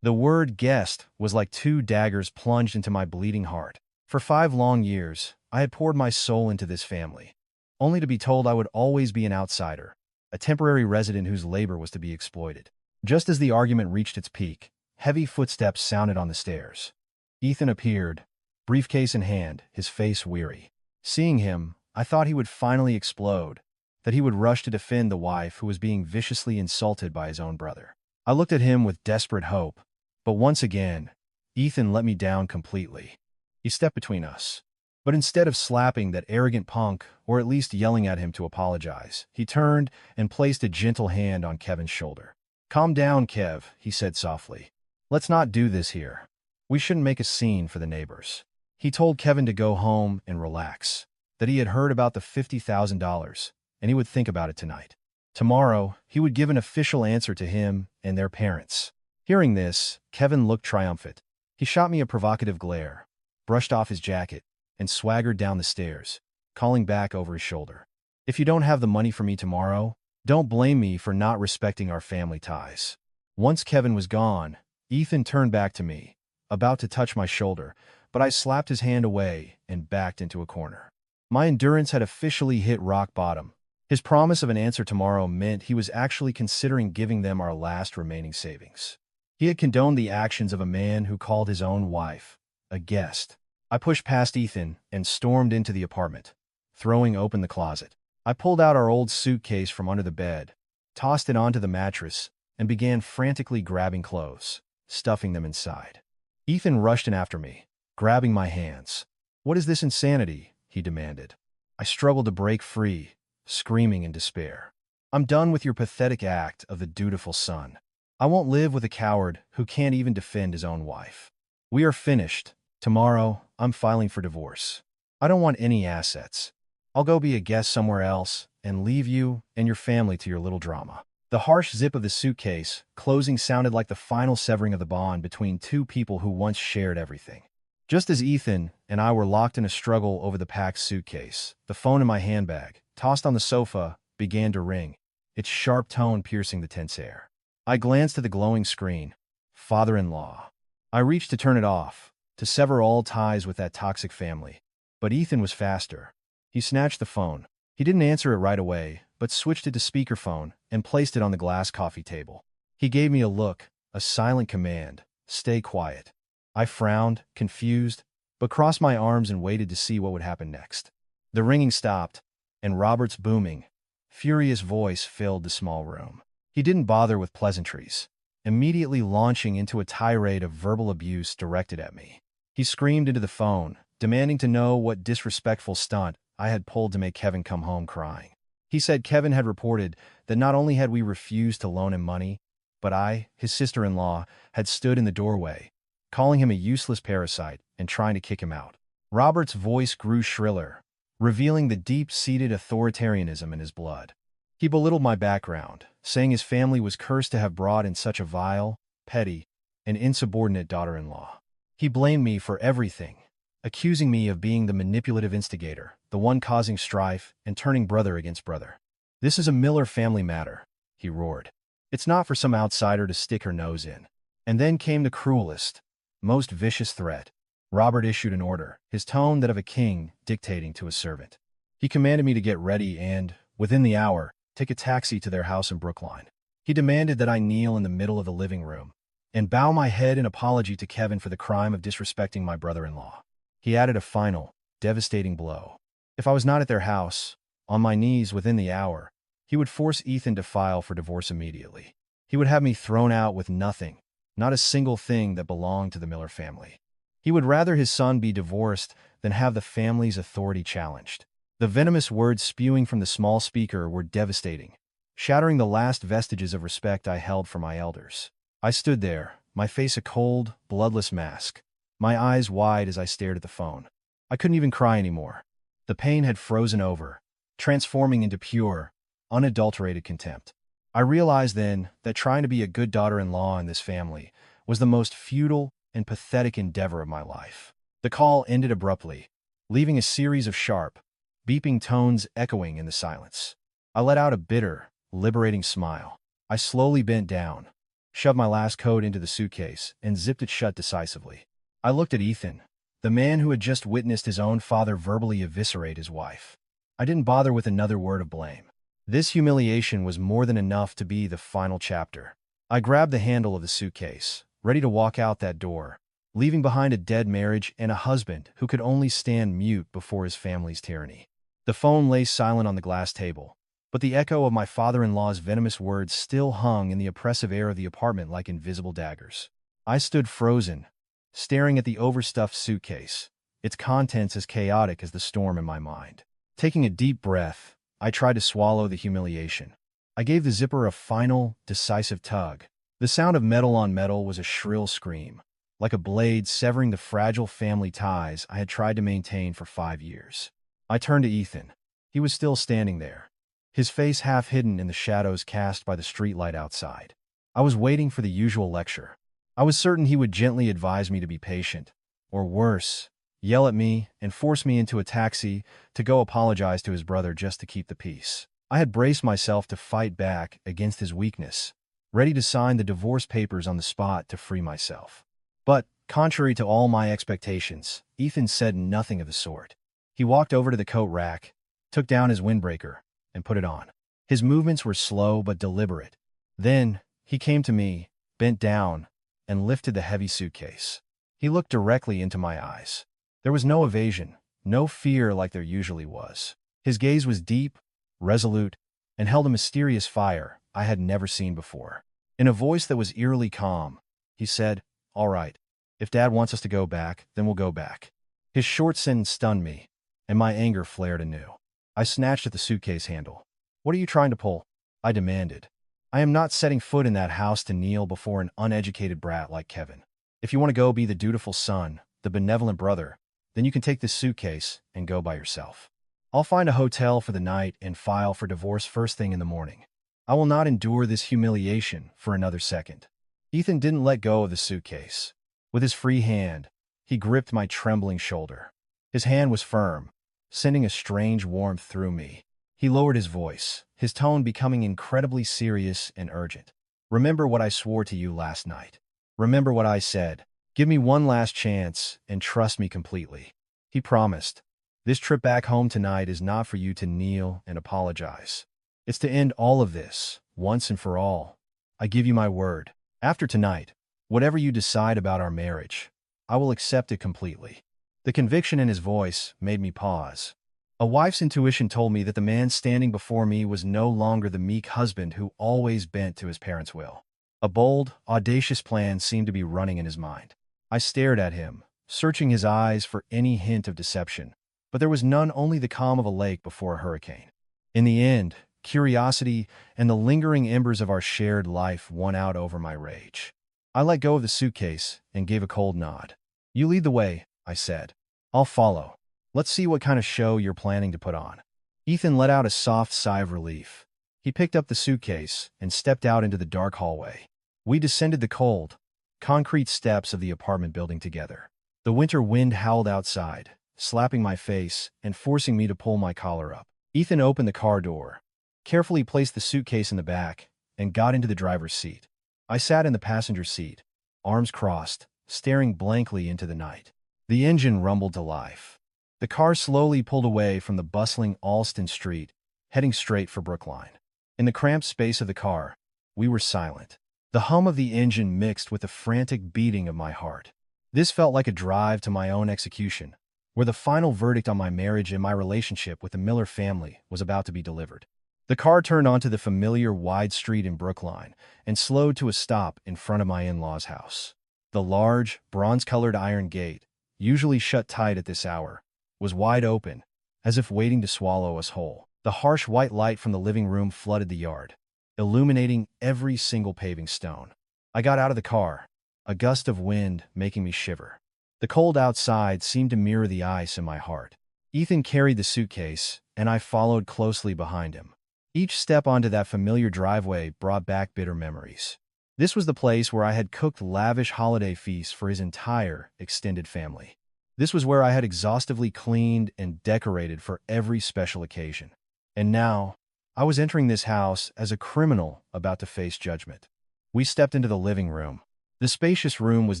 A: The word guest was like 2 daggers plunged into my bleeding heart. For 5 long years, I had poured my soul into this family, only to be told I would always be an outsider, a temporary resident whose labor was to be exploited. Just as the argument reached its peak, heavy footsteps sounded on the stairs. Ethan appeared, briefcase in hand, his face weary. Seeing him, I thought he would finally explode, that he would rush to defend the wife who was being viciously insulted by his own brother. I looked at him with desperate hope, but once again, Ethan let me down completely. He stepped between us. But instead of slapping that arrogant punk, or at least yelling at him to apologize, he turned and placed a gentle hand on Kevin's shoulder. "Calm down, Kev," he said softly. "Let's not do this here. We shouldn't make a scene for the neighbors." He told Kevin to go home and relax, that he had heard about the $50,000, and he would think about it tonight. Tomorrow, he would give an official answer to him and their parents. Hearing this, Kevin looked triumphant. He shot me a provocative glare, brushed off his jacket, and swaggered down the stairs, calling back over his shoulder, "If you don't have the money for me tomorrow, don't blame me for not respecting our family ties." Once Kevin was gone, Ethan turned back to me, about to touch my shoulder, but I slapped his hand away and backed into a corner. My endurance had officially hit rock bottom. His promise of an answer tomorrow meant he was actually considering giving them our last remaining savings. He had condoned the actions of a man who called his own wife a guest. I pushed past Ethan and stormed into the apartment, throwing open the closet. I pulled out our old suitcase from under the bed, tossed it onto the mattress, and began frantically grabbing clothes, stuffing them inside. Ethan rushed in after me, grabbing my hands. "What is this insanity?" he demanded. I struggled to break free, screaming in despair. "I'm done with your pathetic act of the dutiful son. I won't live with a coward who can't even defend his own wife. We are finished. Tomorrow, I'm filing for divorce. I don't want any assets. I'll go be a guest somewhere else and leave you and your family to your little drama." The harsh zip of the suitcase closing sounded like the final severing of the bond between 2 people who once shared everything. Just as Ethan and I were locked in a struggle over the packed suitcase, the phone in my handbag, tossed on the sofa, began to ring, its sharp tone piercing the tense air. I glanced at the glowing screen. Father-in-law. I reached to turn it off, to sever all ties with that toxic family. But Ethan was faster. He snatched the phone. He didn't answer it right away, but switched it to speakerphone and placed it on the glass coffee table. He gave me a look, a silent command, "Stay quiet." I frowned, confused, but crossed my arms and waited to see what would happen next. The ringing stopped, and Robert's booming, furious voice filled the small room. He didn't bother with pleasantries, immediately launching into a tirade of verbal abuse directed at me. He screamed into the phone, demanding to know what disrespectful stunt I had pulled to make Kevin come home crying. He said Kevin had reported that not only had we refused to loan him money, but I, his sister-in-law, had stood in the doorway, calling him a useless parasite and trying to kick him out. Robert's voice grew shriller, revealing the deep-seated authoritarianism in his blood. He belittled my background, saying his family was cursed to have brought in such a vile, petty, and insubordinate daughter-in-law. He blamed me for everything, accusing me of being the manipulative instigator, the one causing strife and turning brother against brother. "This is a Miller family matter," he roared. "It's not for some outsider to stick her nose in." And then came the cruelest, most vicious threat. Robert issued an order, his tone that of a king dictating to a servant. He commanded me to get ready and, within the hour, take a taxi to their house in Brookline. He demanded that I kneel in the middle of the living room and bow my head in apology to Kevin for the crime of disrespecting my brother-in-law. He added a final, devastating blow. If I was not at their house, on my knees within the hour, he would force Ethan to file for divorce immediately. He would have me thrown out with nothing, not a single thing that belonged to the Miller family. He would rather his son be divorced than have the family's authority challenged. The venomous words spewing from the small speaker were devastating, shattering the last vestiges of respect I held for my elders. I stood there, my face a cold, bloodless mask, my eyes wide as I stared at the phone. I couldn't even cry anymore. The pain had frozen over, transforming into pure, unadulterated contempt. I realized then that trying to be a good daughter-in-law in this family was the most futile and pathetic endeavor of my life. The call ended abruptly, leaving a series of sharp, beeping tones echoing in the silence. I let out a bitter, liberating smile. I slowly bent down, shoved my last coat into the suitcase, and zipped it shut decisively. I looked at Ethan, the man who had just witnessed his own father verbally eviscerate his wife. I didn't bother with another word of blame. This humiliation was more than enough to be the final chapter. I grabbed the handle of the suitcase, ready to walk out that door, leaving behind a dead marriage and a husband who could only stand mute before his family's tyranny. The phone lay silent on the glass table, but the echo of my father-in-law's venomous words still hung in the oppressive air of the apartment like invisible daggers. I stood frozen, staring at the overstuffed suitcase, its contents as chaotic as the storm in my mind. Taking a deep breath, I tried to swallow the humiliation. I gave the zipper a final, decisive tug. The sound of metal on metal was a shrill scream, like a blade severing the fragile family ties I had tried to maintain for 5 years. I turned to Ethan. He was still standing there, his face half hidden in the shadows cast by the streetlight outside. I was waiting for the usual lecture. I was certain he would gently advise me to be patient, or worse, yell at me and force me into a taxi to go apologize to his brother just to keep the peace. I had braced myself to fight back against his weakness, ready to sign the divorce papers on the spot to free myself. But, contrary to all my expectations, Ethan said nothing of the sort. He walked over to the coat rack, took down his windbreaker, and put it on. His movements were slow but deliberate. Then, he came to me, bent down, and lifted the heavy suitcase. He looked directly into my eyes. There was no evasion, no fear like there usually was. His gaze was deep, resolute, and held a mysterious fire I had never seen before. In a voice that was eerily calm, he said, "All right. If Dad wants us to go back, then we'll go back." His short sentence stunned me, and my anger flared anew. I snatched at the suitcase handle. "What are you trying to pull?" I demanded. "I am not setting foot in that house to kneel before an uneducated brat like Kevin. If you want to go be the dutiful son, the benevolent brother, then you can take this suitcase and go by yourself. I'll find a hotel for the night and file for divorce first thing in the morning. I will not endure this humiliation for another second." Ethan didn't let go of the suitcase. With his free hand, he gripped my trembling shoulder. His hand was firm, sending a strange warmth through me. He lowered his voice, his tone becoming incredibly serious and urgent. "Remember what I swore to you last night. Remember what I said. Give me one last chance and trust me completely." He promised. "This trip back home tonight is not for you to kneel and apologize. It's to end all of this, once and for all. I give you my word. After tonight, whatever you decide about our marriage, I will accept it completely." The conviction in his voice made me pause. A wife's intuition told me that the man standing before me was no longer the meek husband who always bent to his parents' will. A bold, audacious plan seemed to be running in his mind. I stared at him, searching his eyes for any hint of deception, but there was none, only the calm of a lake before a hurricane. In the end, curiosity and the lingering embers of our shared life won out over my rage. I let go of the suitcase and gave a cold nod. "You lead the way," I said. "I'll follow. Let's see what kind of show you're planning to put on." Ethan let out a soft sigh of relief. He picked up the suitcase and stepped out into the dark hallway. We descended the cold, concrete steps of the apartment building together. The winter wind howled outside, slapping my face and forcing me to pull my collar up. Ethan opened the car door, carefully placed the suitcase in the back, and got into the driver's seat. I sat in the passenger seat, arms crossed, staring blankly into the night. The engine rumbled to life. The car slowly pulled away from the bustling Alston Street, heading straight for Brookline. In the cramped space of the car, we were silent. The hum of the engine mixed with the frantic beating of my heart. This felt like a drive to my own execution, where the final verdict on my marriage and my relationship with the Miller family was about to be delivered. The car turned onto the familiar wide street in Brookline and slowed to a stop in front of my in-laws' house. The large, bronze-colored iron gate, usually shut tight at this hour, was wide open, as if waiting to swallow us whole. The harsh white light from the living room flooded the yard, illuminating every single paving stone. I got out of the car, a gust of wind making me shiver. The cold outside seemed to mirror the ice in my heart. Ethan carried the suitcase, and I followed closely behind him. Each step onto that familiar driveway brought back bitter memories. This was the place where I had cooked lavish holiday feasts for his entire extended family. This was where I had exhaustively cleaned and decorated for every special occasion. And now, I was entering this house as a criminal about to face judgment. We stepped into the living room. The spacious room was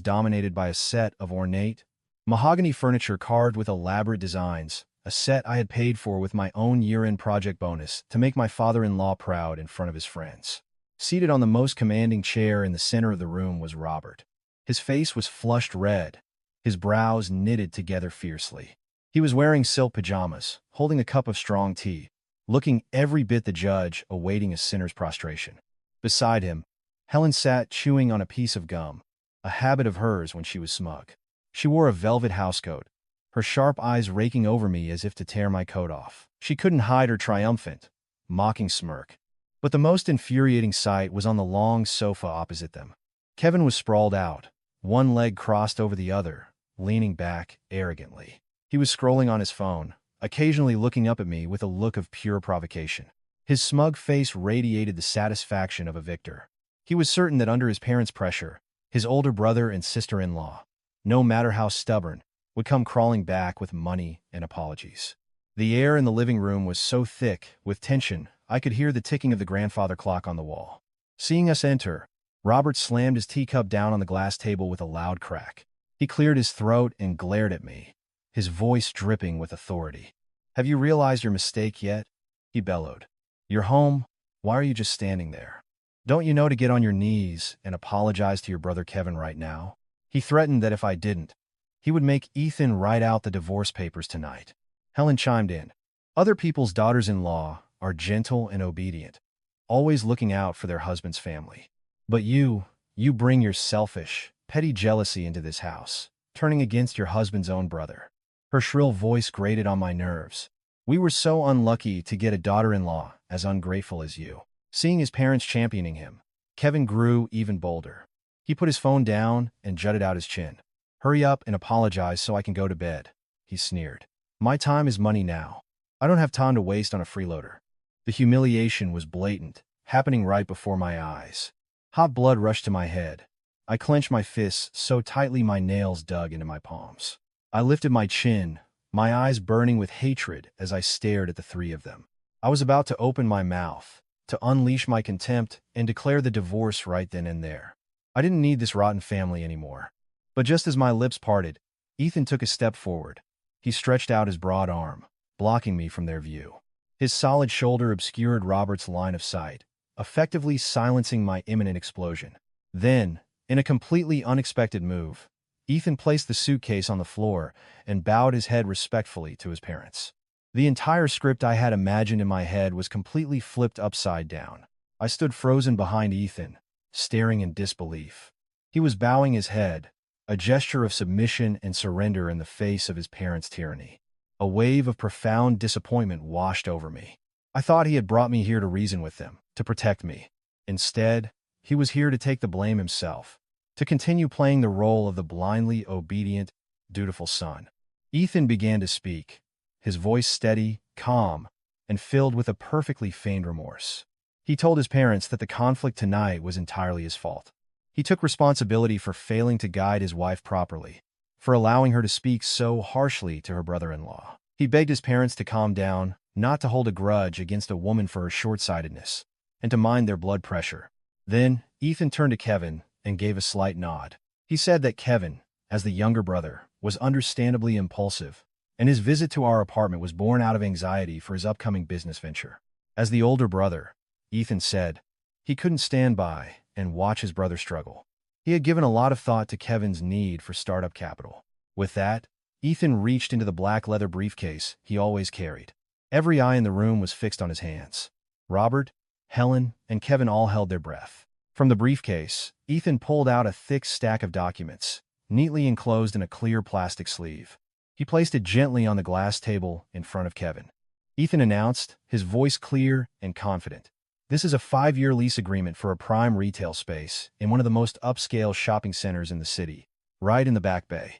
A: dominated by a set of ornate, mahogany furniture carved with elaborate designs, a set I had paid for with my own year-end project bonus to make my father-in-law proud in front of his friends. Seated on the most commanding chair in the center of the room was Robert. His face was flushed red, his brows knitted together fiercely. He was wearing silk pajamas, holding a cup of strong tea, looking every bit the judge awaiting a sinner's prostration. Beside him, Helen sat chewing on a piece of gum, a habit of hers when she was smug. She wore a velvet housecoat, her sharp eyes raking over me as if to tear my coat off. She couldn't hide her triumphant, mocking smirk. But the most infuriating sight was on the long sofa opposite them. Kevin was sprawled out, one leg crossed over the other, leaning back arrogantly. He was scrolling on his phone, occasionally looking up at me with a look of pure provocation. His smug face radiated the satisfaction of a victor. He was certain that under his parents' pressure, his older brother and sister-in-law, no matter how stubborn, would come crawling back with money and apologies. The air in the living room was so thick with tension, I could hear the ticking of the grandfather clock on the wall. Seeing us enter, Robert slammed his teacup down on the glass table with a loud crack. He cleared his throat and glared at me, his voice dripping with authority. "Have you realized your mistake yet?" he bellowed. "You're home. Why are you just standing there? Don't you know to get on your knees and apologize to your brother Kevin right now?" He threatened that if I didn't, he would make Ethan write out the divorce papers tonight. Helen chimed in. "Other people's daughters-in-law are gentle and obedient, always looking out for their husband's family. But you bring your selfish, petty jealousy into this house, turning against your husband's own brother." Her shrill voice grated on my nerves. "We were so unlucky to get a daughter-in-law as ungrateful as you." Seeing his parents championing him, Kevin grew even bolder. He put his phone down and jutted out his chin. "Hurry up and apologize so I can go to bed," he sneered. "My time is money now. I don't have time to waste on a freeloader." The humiliation was blatant, happening right before my eyes. Hot blood rushed to my head. I clenched my fists so tightly my nails dug into my palms. I lifted my chin, my eyes burning with hatred as I stared at the three of them. I was about to open my mouth, to unleash my contempt and declare the divorce right then and there. I didn't need this rotten family anymore. But just as my lips parted, Ethan took a step forward. He stretched out his broad arm, blocking me from their view. His solid shoulder obscured Robert's line of sight, effectively silencing my imminent explosion. Then, in a completely unexpected move, Ethan placed the suitcase on the floor and bowed his head respectfully to his parents. The entire script I had imagined in my head was completely flipped upside down. I stood frozen behind Ethan, staring in disbelief. He was bowing his head, a gesture of submission and surrender in the face of his parents' tyranny. A wave of profound disappointment washed over me. I thought he had brought me here to reason with them, to protect me. Instead, he was here to take the blame himself, to continue playing the role of the blindly obedient, dutiful son. Ethan began to speak, his voice steady, calm, and filled with a perfectly feigned remorse. He told his parents that the conflict tonight was entirely his fault. He took responsibility for failing to guide his wife properly, for allowing her to speak so harshly to her brother-in-law. He begged his parents to calm down, not to hold a grudge against a woman for her short-sightedness, and to mind their blood pressure. Then, Ethan turned to Kevin and gave a slight nod. He said that Kevin, as the younger brother, was understandably impulsive, and his visit to our apartment was born out of anxiety for his upcoming business venture. As the older brother, Ethan said, he couldn't stand by and watch his brother struggle. He had given a lot of thought to Kevin's need for startup capital. With that, Ethan reached into the black leather briefcase he always carried. Every eye in the room was fixed on his hands. Robert, Helen, and Kevin all held their breath. From the briefcase, Ethan pulled out a thick stack of documents, neatly enclosed in a clear plastic sleeve. He placed it gently on the glass table in front of Kevin. Ethan announced, his voice clear and confident. This is a 5-year lease agreement for a prime retail space in one of the most upscale shopping centers in the city, right in the Back Bay.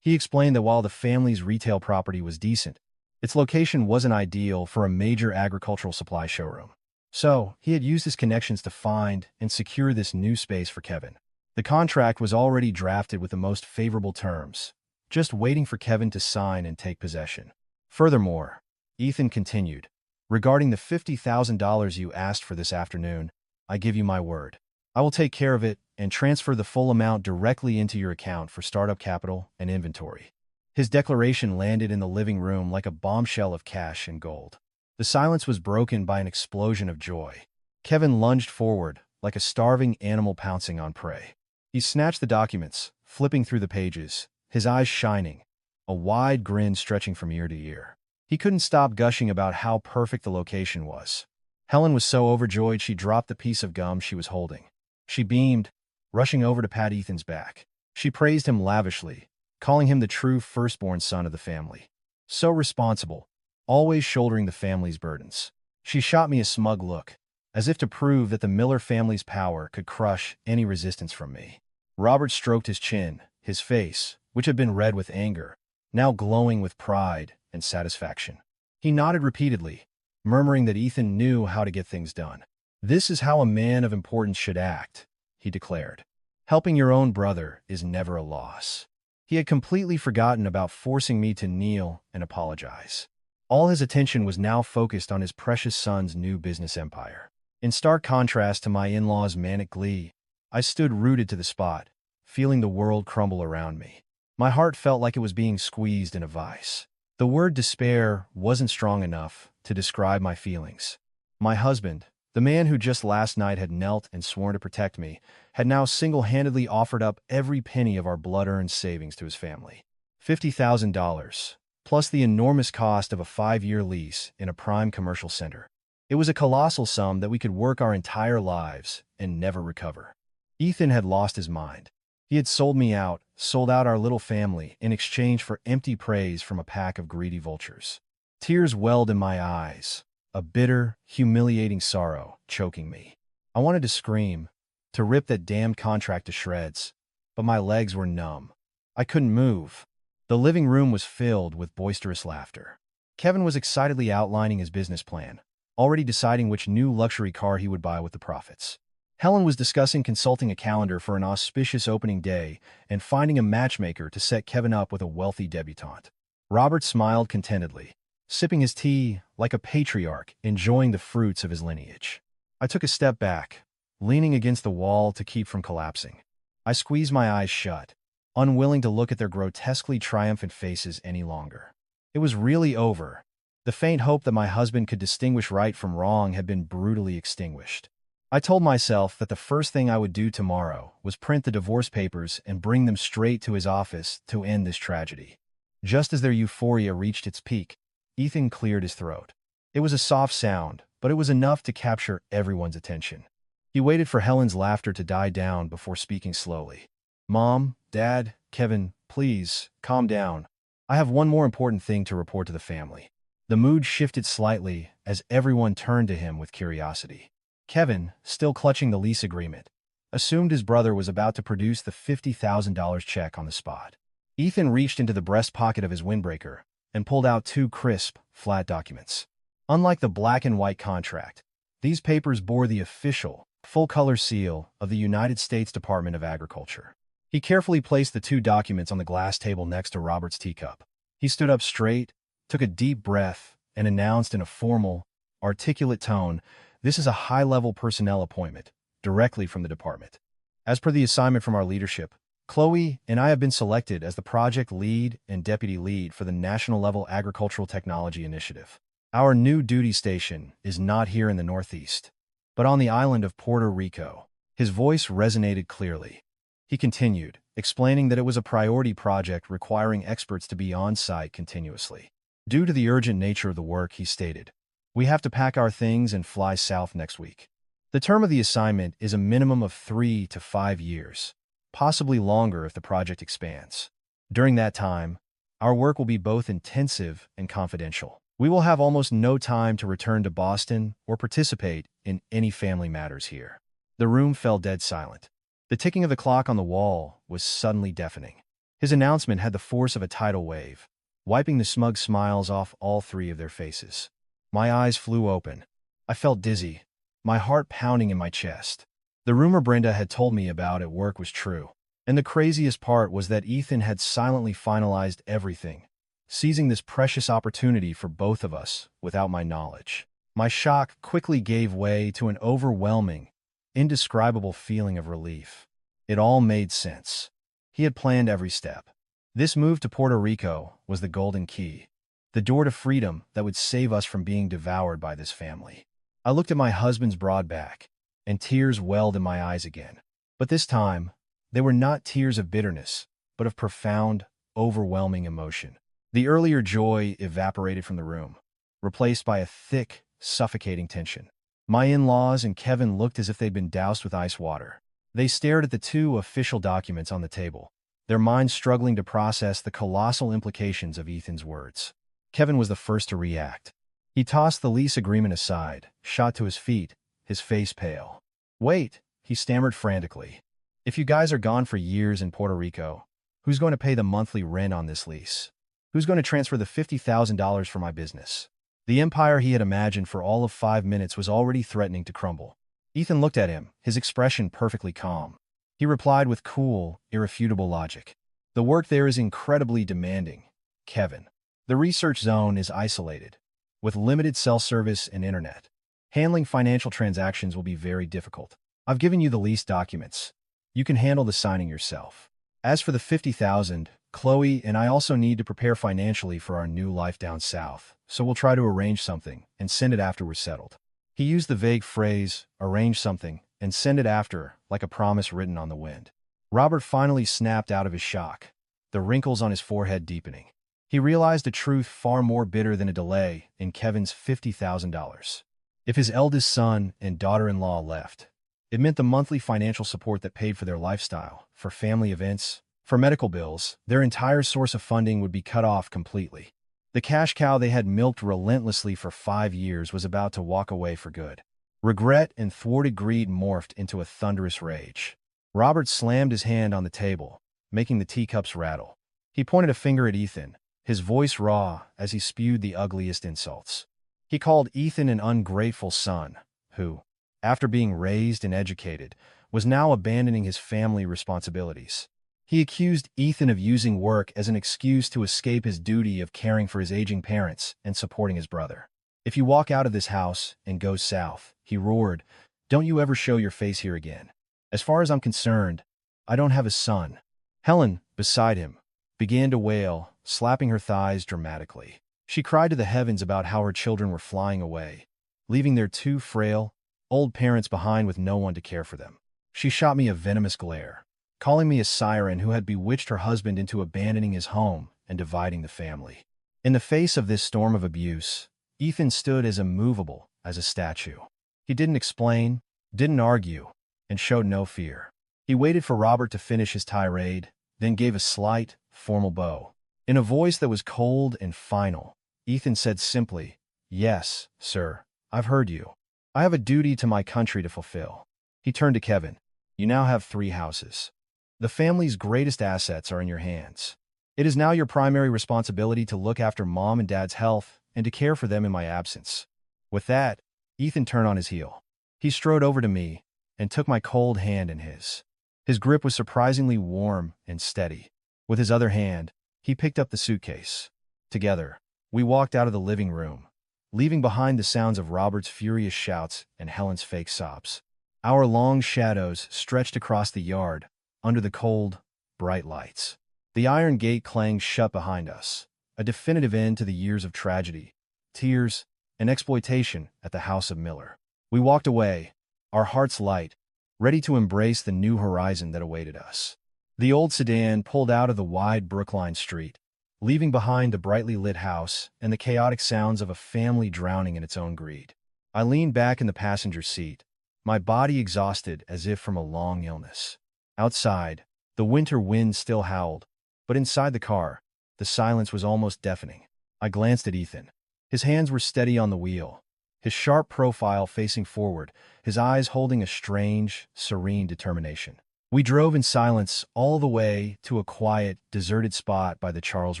A: He explained that while the family's retail property was decent, its location wasn't ideal for a major agricultural supply showroom. So, he had used his connections to find and secure this new space for Kevin. The contract was already drafted with the most favorable terms, just waiting for Kevin to sign and take possession. Furthermore, Ethan continued, regarding the $50,000 you asked for this afternoon, I give you my word. I will take care of it and transfer the full amount directly into your account for startup capital and inventory. His declaration landed in the living room like a bombshell of cash and gold. The silence was broken by an explosion of joy. Kevin lunged forward, like a starving animal pouncing on prey. He snatched the documents, flipping through the pages, his eyes shining, a wide grin stretching from ear to ear. He couldn't stop gushing about how perfect the location was. Helen was so overjoyed she dropped the piece of gum she was holding. She beamed, rushing over to pat Ethan's back. She praised him lavishly, calling him the true firstborn son of the family. So responsible, always shouldering the family's burdens. She shot me a smug look, as if to prove that the Miller family's power could crush any resistance from me. Robert stroked his chin, his face, which had been red with anger, now glowing with pride and satisfaction. He nodded repeatedly, murmuring that Ethan knew how to get things done. This is how a man of importance should act, he declared. Helping your own brother is never a loss. He had completely forgotten about forcing me to kneel and apologize. All his attention was now focused on his precious son's new business empire. In stark contrast to my in-laws' manic glee, I stood rooted to the spot, feeling the world crumble around me. My heart felt like it was being squeezed in a vice. The word despair wasn't strong enough to describe my feelings. My husband, the man who just last night had knelt and sworn to protect me, had now single-handedly offered up every penny of our blood-earned savings to his family. $50,000, plus the enormous cost of a 5-year lease in a prime commercial center. It was a colossal sum that we could work our entire lives and never recover. Ethan had lost his mind. He had sold me out, sold out our little family in exchange for empty praise from a pack of greedy vultures. Tears welled in my eyes, a bitter, humiliating sorrow choking me. I wanted to scream, to rip that damned contract to shreds, but my legs were numb. I couldn't move. The living room was filled with boisterous laughter. Kevin was excitedly outlining his business plan, already deciding which new luxury car he would buy with the profits. Helen was discussing consulting a calendar for an auspicious opening day and finding a matchmaker to set Kevin up with a wealthy debutante. Robert smiled contentedly, sipping his tea like a patriarch enjoying the fruits of his lineage. I took a step back, leaning against the wall to keep from collapsing. I squeezed my eyes shut, unwilling to look at their grotesquely triumphant faces any longer. It was really over. The faint hope that my husband could distinguish right from wrong had been brutally extinguished. I told myself that the first thing I would do tomorrow was print the divorce papers and bring them straight to his office to end this tragedy. Just as their euphoria reached its peak, Ethan cleared his throat. It was a soft sound, but it was enough to capture everyone's attention. He waited for Helen's laughter to die down before speaking slowly. Mom, Dad, Kevin, please, calm down. I have one more important thing to report to the family. The mood shifted slightly as everyone turned to him with curiosity. Kevin, still clutching the lease agreement, assumed his brother was about to produce the $50,000 check on the spot. Ethan reached into the breast pocket of his windbreaker and pulled out 2 crisp, flat documents. Unlike the black and white contract, these papers bore the official, full-color seal of the United States Department of Agriculture. He carefully placed the two documents on the glass table next to Robert's teacup. He stood up straight, took a deep breath, and announced in a formal, articulate tone, "This is a high-level personnel appointment, directly from the department. As per the assignment from our leadership, Chloe and I have been selected as the project lead and deputy lead for the National-Level Agricultural Technology Initiative. Our new duty station is not here in the Northeast, but on the island of Puerto Rico." His voice resonated clearly. He continued, explaining that it was a priority project requiring experts to be on-site continuously. Due to the urgent nature of the work, he stated, "We have to pack our things and fly south next week." The term of the assignment is a minimum of 3 to 5 years, possibly longer if the project expands. During that time, our work will be both intensive and confidential. We will have almost no time to return to Boston or participate in any family matters here. The room fell dead silent. The ticking of the clock on the wall was suddenly deafening. His announcement had the force of a tidal wave, wiping the smug smiles off all three of their faces. My eyes flew open. I felt dizzy, my heart pounding in my chest. The rumor Brenda had told me about at work was true, and the craziest part was that Ethan had silently finalized everything, seizing this precious opportunity for both of us without my knowledge. My shock quickly gave way to an overwhelming, indescribable feeling of relief. It all made sense. He had planned every step. This move to Puerto Rico was the golden key, the door to freedom that would save us from being devoured by this family. I looked at my husband's broad back, and tears welled in my eyes again. But this time, they were not tears of bitterness, but of profound, overwhelming emotion. The earlier joy evaporated from the room, replaced by a thick, suffocating tension. My in-laws and Kevin looked as if they'd been doused with ice water. They stared at the two official documents on the table, their minds struggling to process the colossal implications of Ethan's words. Kevin was the first to react. He tossed the lease agreement aside, shot to his feet, his face pale. "Wait," he stammered frantically. "If you guys are gone for years in Puerto Rico, who's going to pay the monthly rent on this lease? Who's going to transfer the $50,000 for my business?" The empire he had imagined for all of 5 minutes was already threatening to crumble. Ethan looked at him, his expression perfectly calm. He replied with cool, irrefutable logic. "The work there is incredibly demanding, Kevin. The research zone is isolated, with limited cell service and internet. Handling financial transactions will be very difficult. I've given you the lease documents. You can handle the signing yourself. As for the $50,000, Chloe and I also need to prepare financially for our new life down south, so we'll try to arrange something and send it after we're settled." He used the vague phrase, "arrange something," and "send it after," like a promise written on the wind. Robert finally snapped out of his shock, the wrinkles on his forehead deepening. He realized a truth far more bitter than a delay in Kevin's $50,000. If his eldest son and daughter-in-law left, it meant the monthly financial support that paid for their lifestyle, for family events, for medical bills. Their entire source of funding would be cut off completely. The cash cow they had milked relentlessly for 5 years was about to walk away for good. Regret and thwarted greed morphed into a thunderous rage. Robert slammed his hand on the table, making the teacups rattle. He pointed a finger at Ethan, his voice raw as he spewed the ugliest insults. He called Ethan an ungrateful son, who, after being raised and educated, was now abandoning his family responsibilities. He accused Ethan of using work as an excuse to escape his duty of caring for his aging parents and supporting his brother. "If you walk out of this house and go south," he roared, "don't you ever show your face here again. As far as I'm concerned, I don't have a son." Helen, beside him, began to wail, slapping her thighs dramatically. She cried to the heavens about how her children were flying away, leaving their two frail, old parents behind with no one to care for them. She shot me a venomous glare, calling me a siren who had bewitched her husband into abandoning his home and dividing the family. In the face of this storm of abuse, Ethan stood as immovable as a statue. He didn't explain, didn't argue, and showed no fear. He waited for Robert to finish his tirade, then gave a slight, formal bow. In a voice that was cold and final, Ethan said simply, "Yes, sir, I've heard you. I have a duty to my country to fulfill." He turned to Kevin. "You now have 3 houses. The family's greatest assets are in your hands. It is now your primary responsibility to look after Mom and Dad's health and to care for them in my absence." With that, Ethan turned on his heel. He strode over to me and took my cold hand in his. His grip was surprisingly warm and steady. With his other hand, he picked up the suitcase. Together, we walked out of the living room, leaving behind the sounds of Robert's furious shouts and Helen's fake sobs. Our long shadows stretched across the yard, under the cold, bright lights. The iron gate clanged shut behind us, a definitive end to the years of tragedy, tears, and exploitation at the house of Miller. We walked away, our hearts light, ready to embrace the new horizon that awaited us. The old sedan pulled out of the wide Brookline street, leaving behind the brightly lit house and the chaotic sounds of a family drowning in its own greed. I leaned back in the passenger seat, my body exhausted as if from a long illness. Outside, the winter wind still howled, but inside the car, the silence was almost deafening. I glanced at Ethan. His hands were steady on the wheel, his sharp profile facing forward, his eyes holding a strange, serene determination. We drove in silence all the way to a quiet, deserted spot by the Charles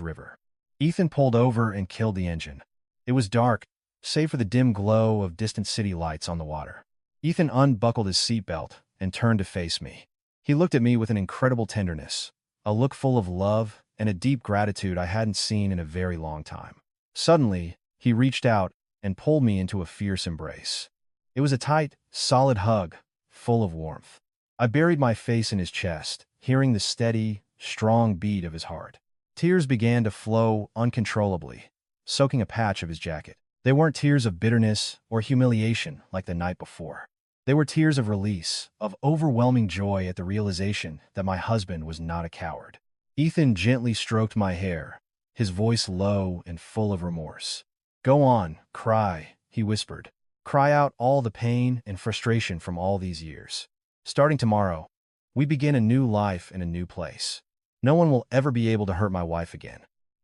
A: River. Ethan pulled over and killed the engine. It was dark, save for the dim glow of distant city lights on the water. Ethan unbuckled his seatbelt and turned to face me. He looked at me with an incredible tenderness, a look full of love and a deep gratitude I hadn't seen in a very long time. Suddenly, he reached out and pulled me into a fierce embrace. It was a tight, solid hug, full of warmth. I buried my face in his chest, hearing the steady, strong beat of his heart. Tears began to flow uncontrollably, soaking a patch of his jacket. They weren't tears of bitterness or humiliation like the night before. They were tears of release, of overwhelming joy at the realization that my husband was not a coward. Ethan gently stroked my hair, his voice low and full of remorse. "Go on, cry," he whispered. "Cry out all the pain and frustration from all these years. Starting tomorrow, we begin a new life in a new place. No one will ever be able to hurt my wife again."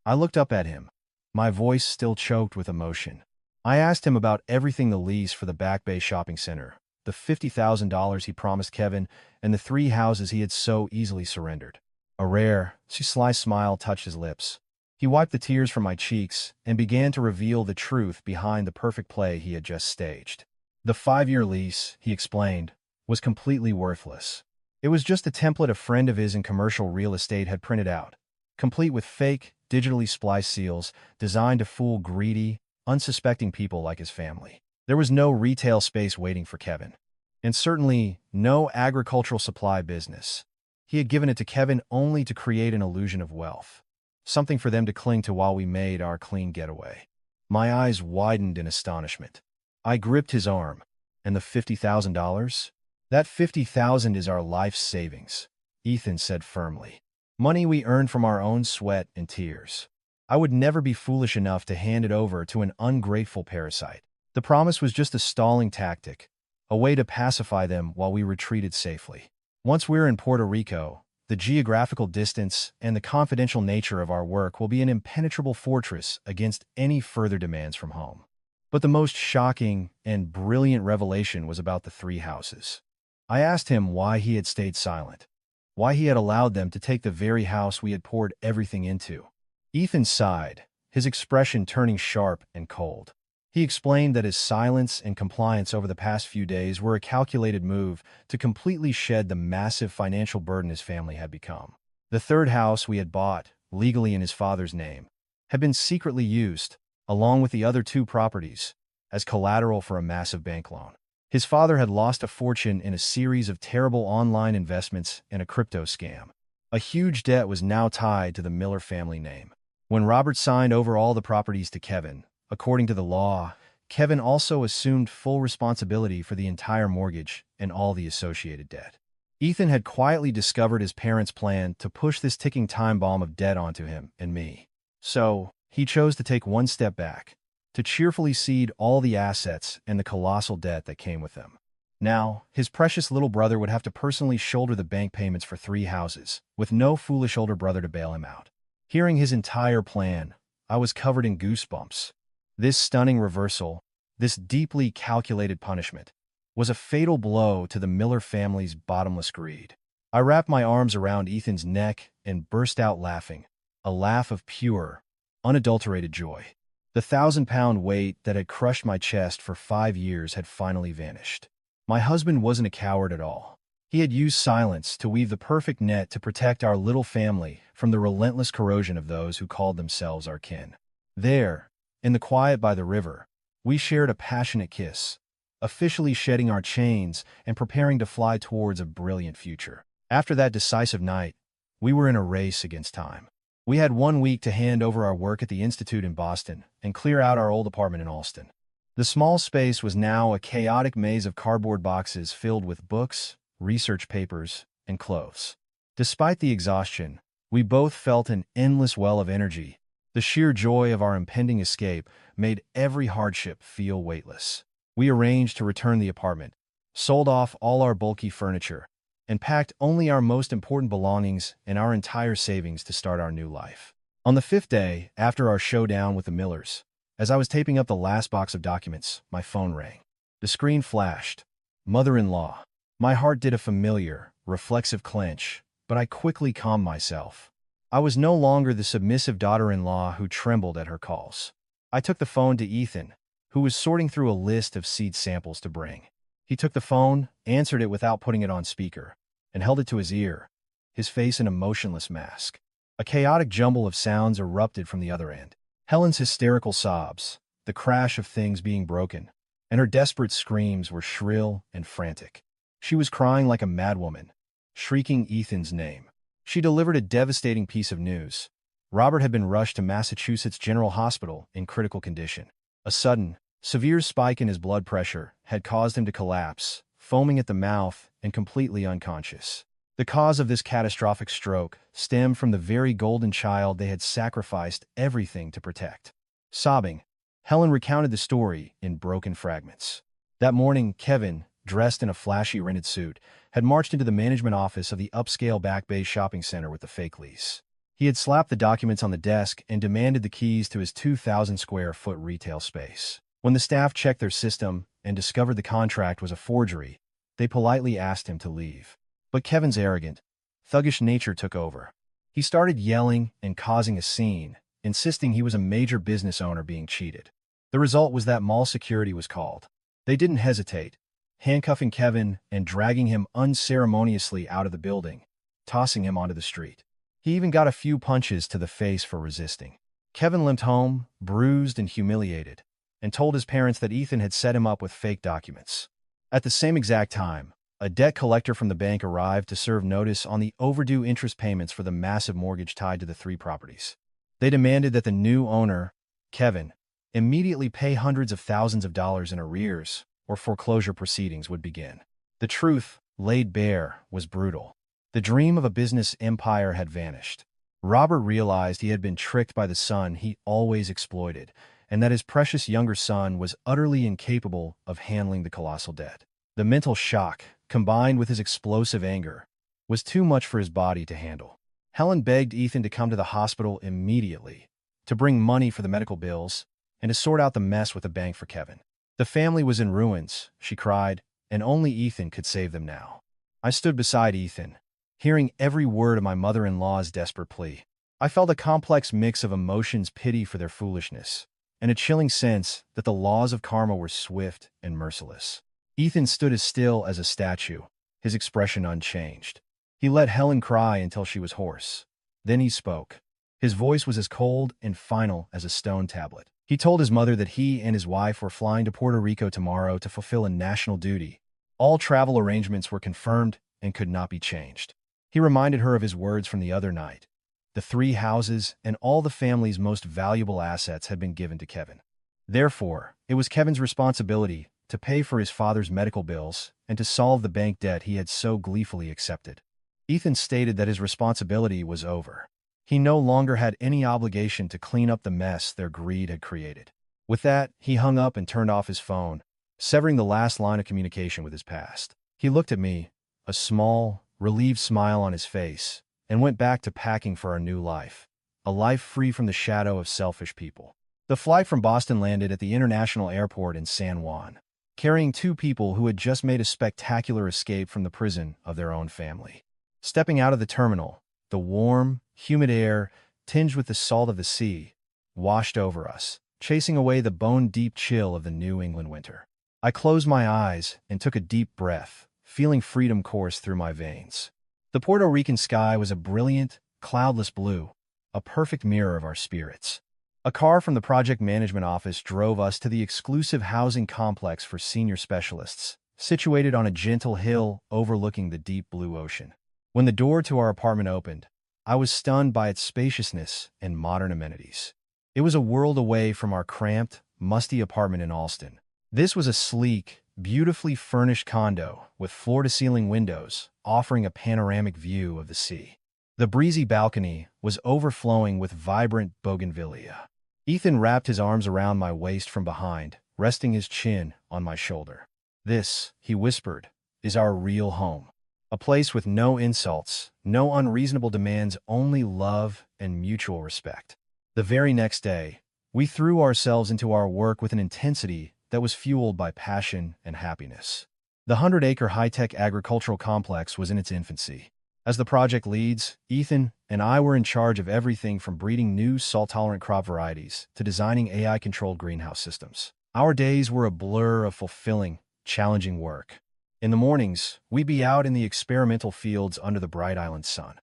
A: I looked up at him, my voice still choked with emotion. I asked him about everything: the lease for the Back Bay Shopping Center, the $50,000 he promised Kevin, and the 3 houses he had so easily surrendered. A rare, sly smile touched his lips. He wiped the tears from my cheeks and began to reveal the truth behind the perfect play he had just staged. The 5-year lease, he explained, was completely worthless. It was just a template a friend of his in commercial real estate had printed out, complete with fake, digitally spliced seals designed to fool greedy, unsuspecting people like his family. There was no retail space waiting for Kevin, and certainly no agricultural supply business. He had given it to Kevin only to create an illusion of wealth, something for them to cling to while we made our clean getaway. My eyes widened in astonishment. I gripped his arm. "And the $50,000? "That $50,000 is our life savings," Ethan said firmly. "Money we earned from our own sweat and tears. I would never be foolish enough to hand it over to an ungrateful parasite." The promise was just a stalling tactic, a way to pacify them while we retreated safely. Once we're in Puerto Rico, the geographical distance and the confidential nature of our work will be an impenetrable fortress against any further demands from home. But the most shocking and brilliant revelation was about the 3 houses. I asked him why he had stayed silent, why he had allowed them to take the very house we had poured everything into. Ethan sighed, his expression turning sharp and cold. He explained that his silence and compliance over the past few days were a calculated move to completely shed the massive financial burden his family had become. The 3rd house we had bought, legally in his father's name, had been secretly used, along with the other 2 properties, as collateral for a massive bank loan. His father had lost a fortune in a series of terrible online investments and a crypto scam. A huge debt was now tied to the Miller family name. When Robert signed over all the properties to Kevin, according to the law, Kevin also assumed full responsibility for the entire mortgage and all the associated debt. Ethan had quietly discovered his parents' plan to push this ticking time bomb of debt onto him and me. So, he chose to take one step back, to cheerfully cede all the assets and the colossal debt that came with them. Now, his precious little brother would have to personally shoulder the bank payments for 3 houses, with no foolish older brother to bail him out. Hearing his entire plan, I was covered in goosebumps. This stunning reversal, this deeply calculated punishment, was a fatal blow to the Miller family's bottomless greed. I wrapped my arms around Ethan's neck and burst out laughing, a laugh of pure, unadulterated joy. The 1,000-pound weight that had crushed my chest for 5 years had finally vanished. My husband wasn't a coward at all. He had used silence to weave the perfect net to protect our little family from the relentless corrosion of those who called themselves our kin. There, in the quiet by the river, we shared a passionate kiss, officially shedding our chains and preparing to fly towards a brilliant future. After that decisive night, we were in a race against time. We had 1 week to hand over our work at the Institute in Boston and clear out our old apartment in Allston. The small space was now a chaotic maze of cardboard boxes filled with books, research papers, and clothes. Despite the exhaustion, we both felt an endless well of energy. The sheer joy of our impending escape made every hardship feel weightless. We arranged to return the apartment, sold off all our bulky furniture, and packed only our most important belongings and our entire savings to start our new life. On the 5th day, after our showdown with the Millers, as I was taping up the last box of documents, my phone rang. The screen flashed. Mother-in-law. My heart did a familiar, reflexive clench, but I quickly calmed myself. I was no longer the submissive daughter-in-law who trembled at her calls. I took the phone to Ethan, who was sorting through a list of seed samples to bring. He took the phone, answered it without putting it on speaker, and held it to his ear, his face in a motionless mask. A chaotic jumble of sounds erupted from the other end. Helen's hysterical sobs, the crash of things being broken, and her desperate screams were shrill and frantic. She was crying like a madwoman, shrieking Ethan's name. She delivered a devastating piece of news. Robert had been rushed to Massachusetts General Hospital in critical condition. A sudden, severe spike in his blood pressure had caused him to collapse, foaming at the mouth and completely unconscious. The cause of this catastrophic stroke stemmed from the very golden child they had sacrificed everything to protect. Sobbing, Helen recounted the story in broken fragments. That morning, Kevin, dressed in a flashy rented suit, had marched into the management office of the upscale Back Bay shopping center with the fake lease. He had slapped the documents on the desk and demanded the keys to his 2,000-square-foot retail space. When the staff checked their system and discovered the contract was a forgery, they politely asked him to leave. But Kevin's arrogant, thuggish nature took over. He started yelling and causing a scene, insisting he was a major business owner being cheated. The result was that mall security was called. They didn't hesitate, handcuffing Kevin and dragging him unceremoniously out of the building, tossing him onto the street. He even got a few punches to the face for resisting. Kevin limped home, bruised and humiliated, and told his parents that Ethan had set him up with fake documents. At the same exact time, a debt collector from the bank arrived to serve notice on the overdue interest payments for the massive mortgage tied to the 3 properties. They demanded that the new owner, Kevin, immediately pay hundreds of thousands of dollars in arrears, or foreclosure proceedings would begin. The truth, laid bare, was brutal. The dream of a business empire had vanished. Robert realized he had been tricked by the son he always exploited, and that his precious younger son was utterly incapable of handling the colossal debt. The mental shock, combined with his explosive anger, was too much for his body to handle. Helen begged Ethan to come to the hospital immediately, to bring money for the medical bills, and to sort out the mess with the bank for Kevin. The family was in ruins, she cried, and only Ethan could save them now. I stood beside Ethan, hearing every word of my mother-in-law's desperate plea. I felt a complex mix of emotions, pity for their foolishness, and a chilling sense that the laws of karma were swift and merciless. Ethan stood as still as a statue, his expression unchanged. He let Helen cry until she was hoarse. Then he spoke. His voice was as cold and final as a stone tablet. He told his mother that he and his wife were flying to Puerto Rico tomorrow to fulfill a national duty. All travel arrangements were confirmed and could not be changed. He reminded her of his words from the other night. The 3 houses and all the family's most valuable assets had been given to Kevin. Therefore, it was Kevin's responsibility to pay for his father's medical bills and to solve the bank debt he had so gleefully accepted. Ethan stated that his responsibility was over. He no longer had any obligation to clean up the mess their greed had created. With that, he hung up and turned off his phone, severing the last line of communication with his past. He looked at me, a small, relieved smile on his face, and went back to packing for our new life, a life free from the shadow of selfish people. The flight from Boston landed at the international airport in San Juan, carrying 2 people who had just made a spectacular escape from the prison of their own family. Stepping out of the terminal, the warm, humid air, tinged with the salt of the sea, washed over us, chasing away the bone-deep chill of the New England winter. I closed my eyes and took a deep breath, feeling freedom course through my veins. The Puerto Rican sky was a brilliant, cloudless blue, a perfect mirror of our spirits. A car from the project management office drove us to the exclusive housing complex for senior specialists, situated on a gentle hill overlooking the deep blue ocean. When the door to our apartment opened, I was stunned by its spaciousness and modern amenities. It was a world away from our cramped, musty apartment in Alston. This was a sleek, beautifully furnished condo with floor-to-ceiling windows offering a panoramic view of the sea. The breezy balcony was overflowing with vibrant bougainvillea. Ethan wrapped his arms around my waist from behind, resting his chin on my shoulder. "This," he whispered, "is our real home. A place with no insults, no unreasonable demands, only love and mutual respect." The very next day, we threw ourselves into our work with an intensity that was fueled by passion and happiness. The 100-acre high-tech agricultural complex was in its infancy. As the project leads, Ethan and I were in charge of everything from breeding new salt-tolerant crop varieties to designing AI-controlled greenhouse systems. Our days were a blur of fulfilling, challenging work. In the mornings, we'd be out in the experimental fields under the bright island sun.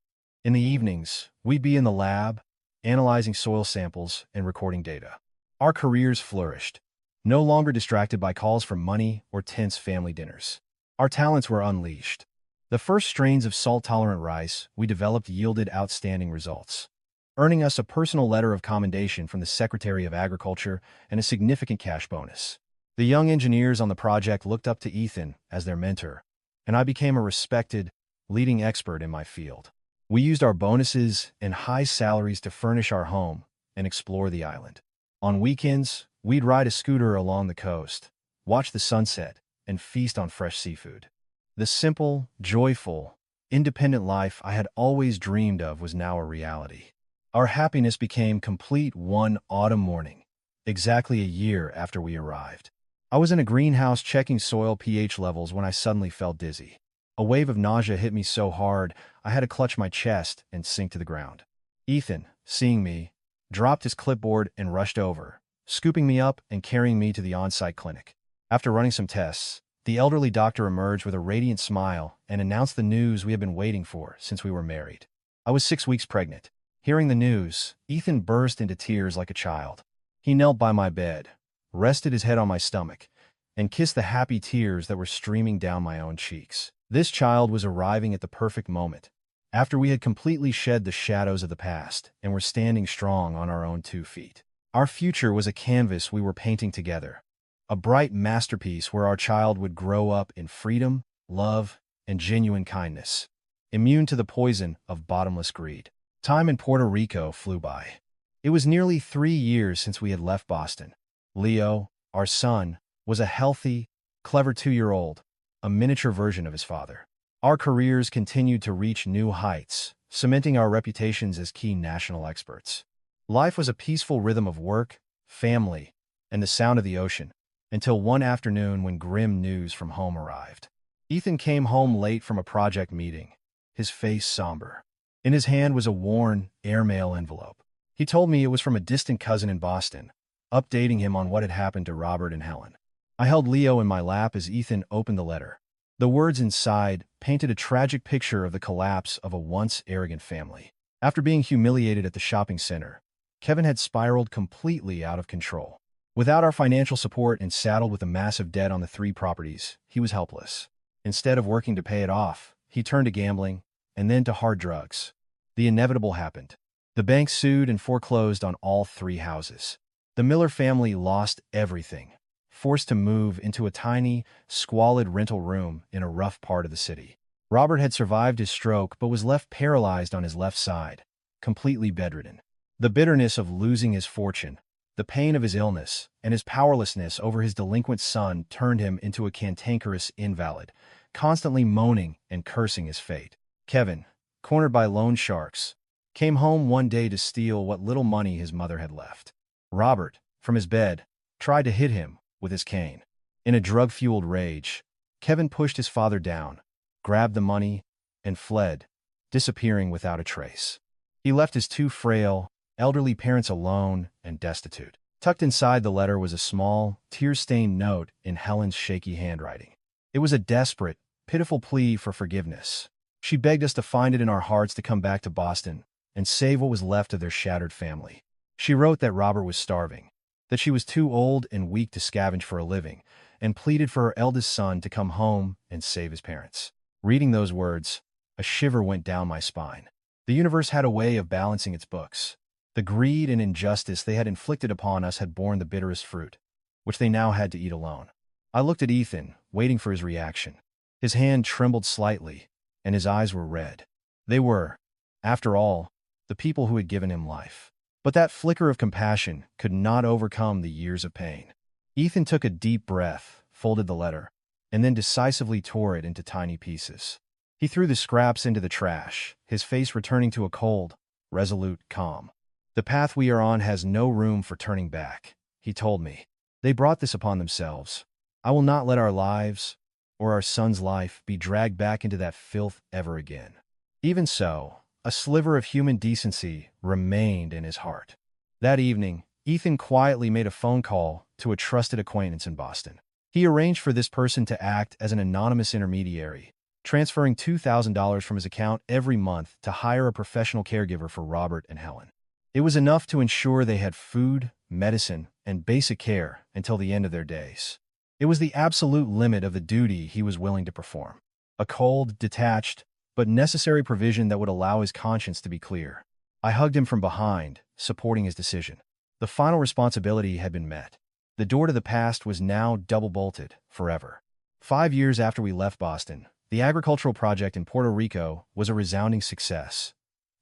A: In the evenings, we'd be in the lab, analyzing soil samples and recording data. Our careers flourished, no longer distracted by calls for money or tense family dinners. Our talents were unleashed. The first strains of salt-tolerant rice we developed yielded outstanding results, earning us a personal letter of commendation from the Secretary of Agriculture and a significant cash bonus. The young engineers on the project looked up to Ethan as their mentor, and I became a respected, leading expert in my field. We used our bonuses and high salaries to furnish our home and explore the island. On weekends, we'd ride a scooter along the coast, watch the sunset, and feast on fresh seafood. The simple, joyful, independent life I had always dreamed of was now a reality. Our happiness became complete one autumn morning, exactly a year after we arrived. I was in a greenhouse checking soil pH levels when I suddenly felt dizzy. A wave of nausea hit me so hard, I had to clutch my chest and sink to the ground. Ethan, seeing me, dropped his clipboard and rushed over, scooping me up and carrying me to the on-site clinic. After running some tests, the elderly doctor emerged with a radiant smile and announced the news we had been waiting for since we were married. I was 6 weeks pregnant. Hearing the news, Ethan burst into tears like a child. He knelt by my bed, rested his head on my stomach, and kissed the happy tears that were streaming down my own cheeks. This child was arriving at the perfect moment, after we had completely shed the shadows of the past and were standing strong on our own 2 feet. Our future was a canvas we were painting together, a bright masterpiece where our child would grow up in freedom, love, and genuine kindness, immune to the poison of bottomless greed. Time in Puerto Rico flew by. It was nearly 3 years since we had left Boston. Leo, our son, was a healthy, clever 2-year-old, a miniature version of his father. Our careers continued to reach new heights, cementing our reputations as key national experts. Life was a peaceful rhythm of work, family, and the sound of the ocean, until one afternoon when grim news from home arrived. Ethan came home late from a project meeting, his face somber. In his hand was a worn, airmail envelope. He told me it was from a distant cousin in Boston, updating him on what had happened to Robert and Helen. I held Leo in my lap as Ethan opened the letter. The words inside painted a tragic picture of the collapse of a once arrogant family. After being humiliated at the shopping center, Kevin had spiraled completely out of control. Without our financial support and saddled with a massive debt on the 3 properties, he was helpless. Instead of working to pay it off, he turned to gambling and then to hard drugs. The inevitable happened. The bank sued and foreclosed on all 3 houses. The Miller family lost everything, forced to move into a tiny, squalid rental room in a rough part of the city. Robert had survived his stroke but was left paralyzed on his left side, completely bedridden. The bitterness of losing his fortune, the pain of his illness, and his powerlessness over his delinquent son turned him into a cantankerous invalid, constantly moaning and cursing his fate. Kevin, cornered by loan sharks, came home one day to steal what little money his mother had left. Robert, from his bed, tried to hit him with his cane. In a drug-fueled rage, Kevin pushed his father down, grabbed the money, and fled, disappearing without a trace. He left his 2 frail, elderly parents alone and destitute. Tucked inside the letter was a small, tear-stained note in Helen's shaky handwriting. It was a desperate, pitiful plea for forgiveness. She begged us to find it in our hearts to come back to Boston and save what was left of their shattered family. She wrote that Robert was starving, that she was too old and weak to scavenge for a living, and pleaded for her eldest son to come home and save his parents. Reading those words, a shiver went down my spine. The universe had a way of balancing its books. The greed and injustice they had inflicted upon us had borne the bitterest fruit, which they now had to eat alone. I looked at Ethan, waiting for his reaction. His hand trembled slightly, and his eyes were red. They were, after all, the people who had given him life. But that flicker of compassion could not overcome the years of pain. Ethan took a deep breath, folded the letter, and then decisively tore it into tiny pieces. He threw the scraps into the trash, his face returning to a cold, resolute calm. "The path we are on has no room for turning back," he told me. "They brought this upon themselves. I will not let our lives, or our son's life, be dragged back into that filth ever again." Even so, a sliver of human decency remained in his heart. That evening, Ethan quietly made a phone call to a trusted acquaintance in Boston. He arranged for this person to act as an anonymous intermediary, transferring $2,000 from his account every month to hire a professional caregiver for Robert and Helen. It was enough to ensure they had food, medicine, and basic care until the end of their days. It was the absolute limit of the duty he was willing to perform. A cold, detached, but necessary provision that would allow his conscience to be clear. I hugged him from behind, supporting his decision. The final responsibility had been met. The door to the past was now double-bolted, forever. 5 years after we left Boston, the agricultural project in Puerto Rico was a resounding success.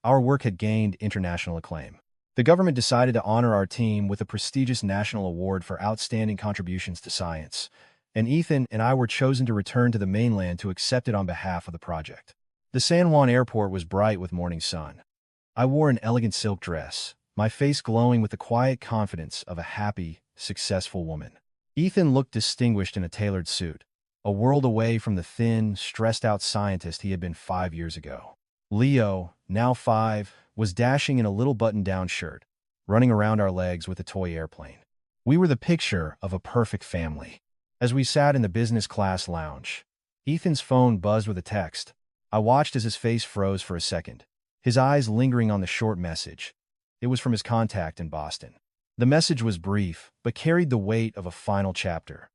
A: Our work had gained international acclaim. The government decided to honor our team with a prestigious national award for outstanding contributions to science, and Ethan and I were chosen to return to the mainland to accept it on behalf of the project. The San Juan airport was bright with morning sun. I wore an elegant silk dress, my face glowing with the quiet confidence of a happy, successful woman. Ethan looked distinguished in a tailored suit, a world away from the thin, stressed-out scientist he had been 5 years ago. Leo, now 5, was dashing in a little button-down shirt, running around our legs with a toy airplane. We were the picture of a perfect family. As we sat in the business class lounge, Ethan's phone buzzed with a text. I watched as his face froze for a second, his eyes lingering on the short message. It was from his contact in Boston. The message was brief, but carried the weight of a final chapter.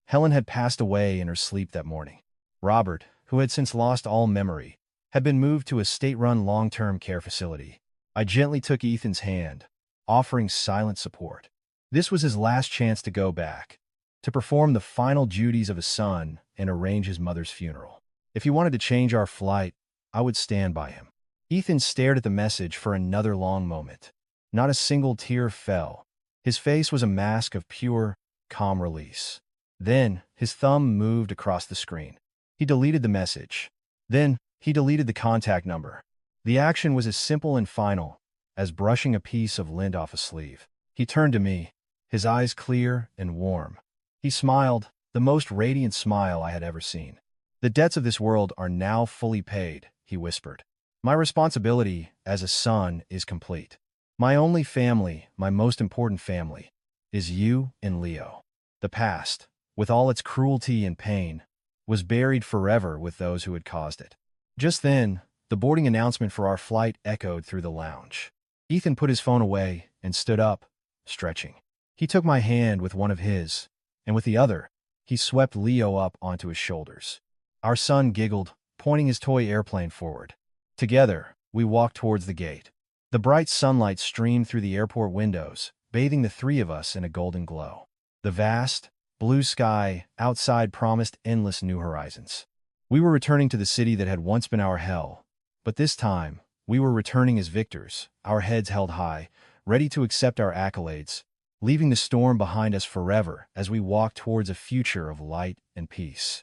A: Helen had passed away in her sleep that morning. Robert, who had since lost all memory, had been moved to a state-run long-term care facility. I gently took Ethan's hand, offering silent support. This was his last chance to go back, to perform the final duties of a son and arrange his mother's funeral. If he wanted to change our flight, I would stand by him. Ethan stared at the message for another long moment. Not a single tear fell. His face was a mask of pure, calm release. Then, his thumb moved across the screen. He deleted the message. Then, he deleted the contact number. The action was as simple and final as brushing a piece of lint off a sleeve. He turned to me, his eyes clear and warm. He smiled, the most radiant smile I had ever seen. "The debts of this world are now fully paid," he whispered. "My responsibility as a son is complete. My only family, my most important family, is you and Leo. The past, with all its cruelty and pain, was buried forever with those who had caused it." Just then, the boarding announcement for our flight echoed through the lounge. Ethan put his phone away and stood up, stretching. He took my hand with one of his, and with the other, he swept Leo up onto his shoulders. Our son giggled, pointing his toy airplane forward. Together, we walked towards the gate. The bright sunlight streamed through the airport windows, bathing the three of us in a golden glow. The vast, blue sky outside promised endless new horizons. We were returning to the city that had once been our hell, but this time, we were returning as victors, our heads held high, ready to accept our accolades, leaving the storm behind us forever as we walked towards a future of light and peace.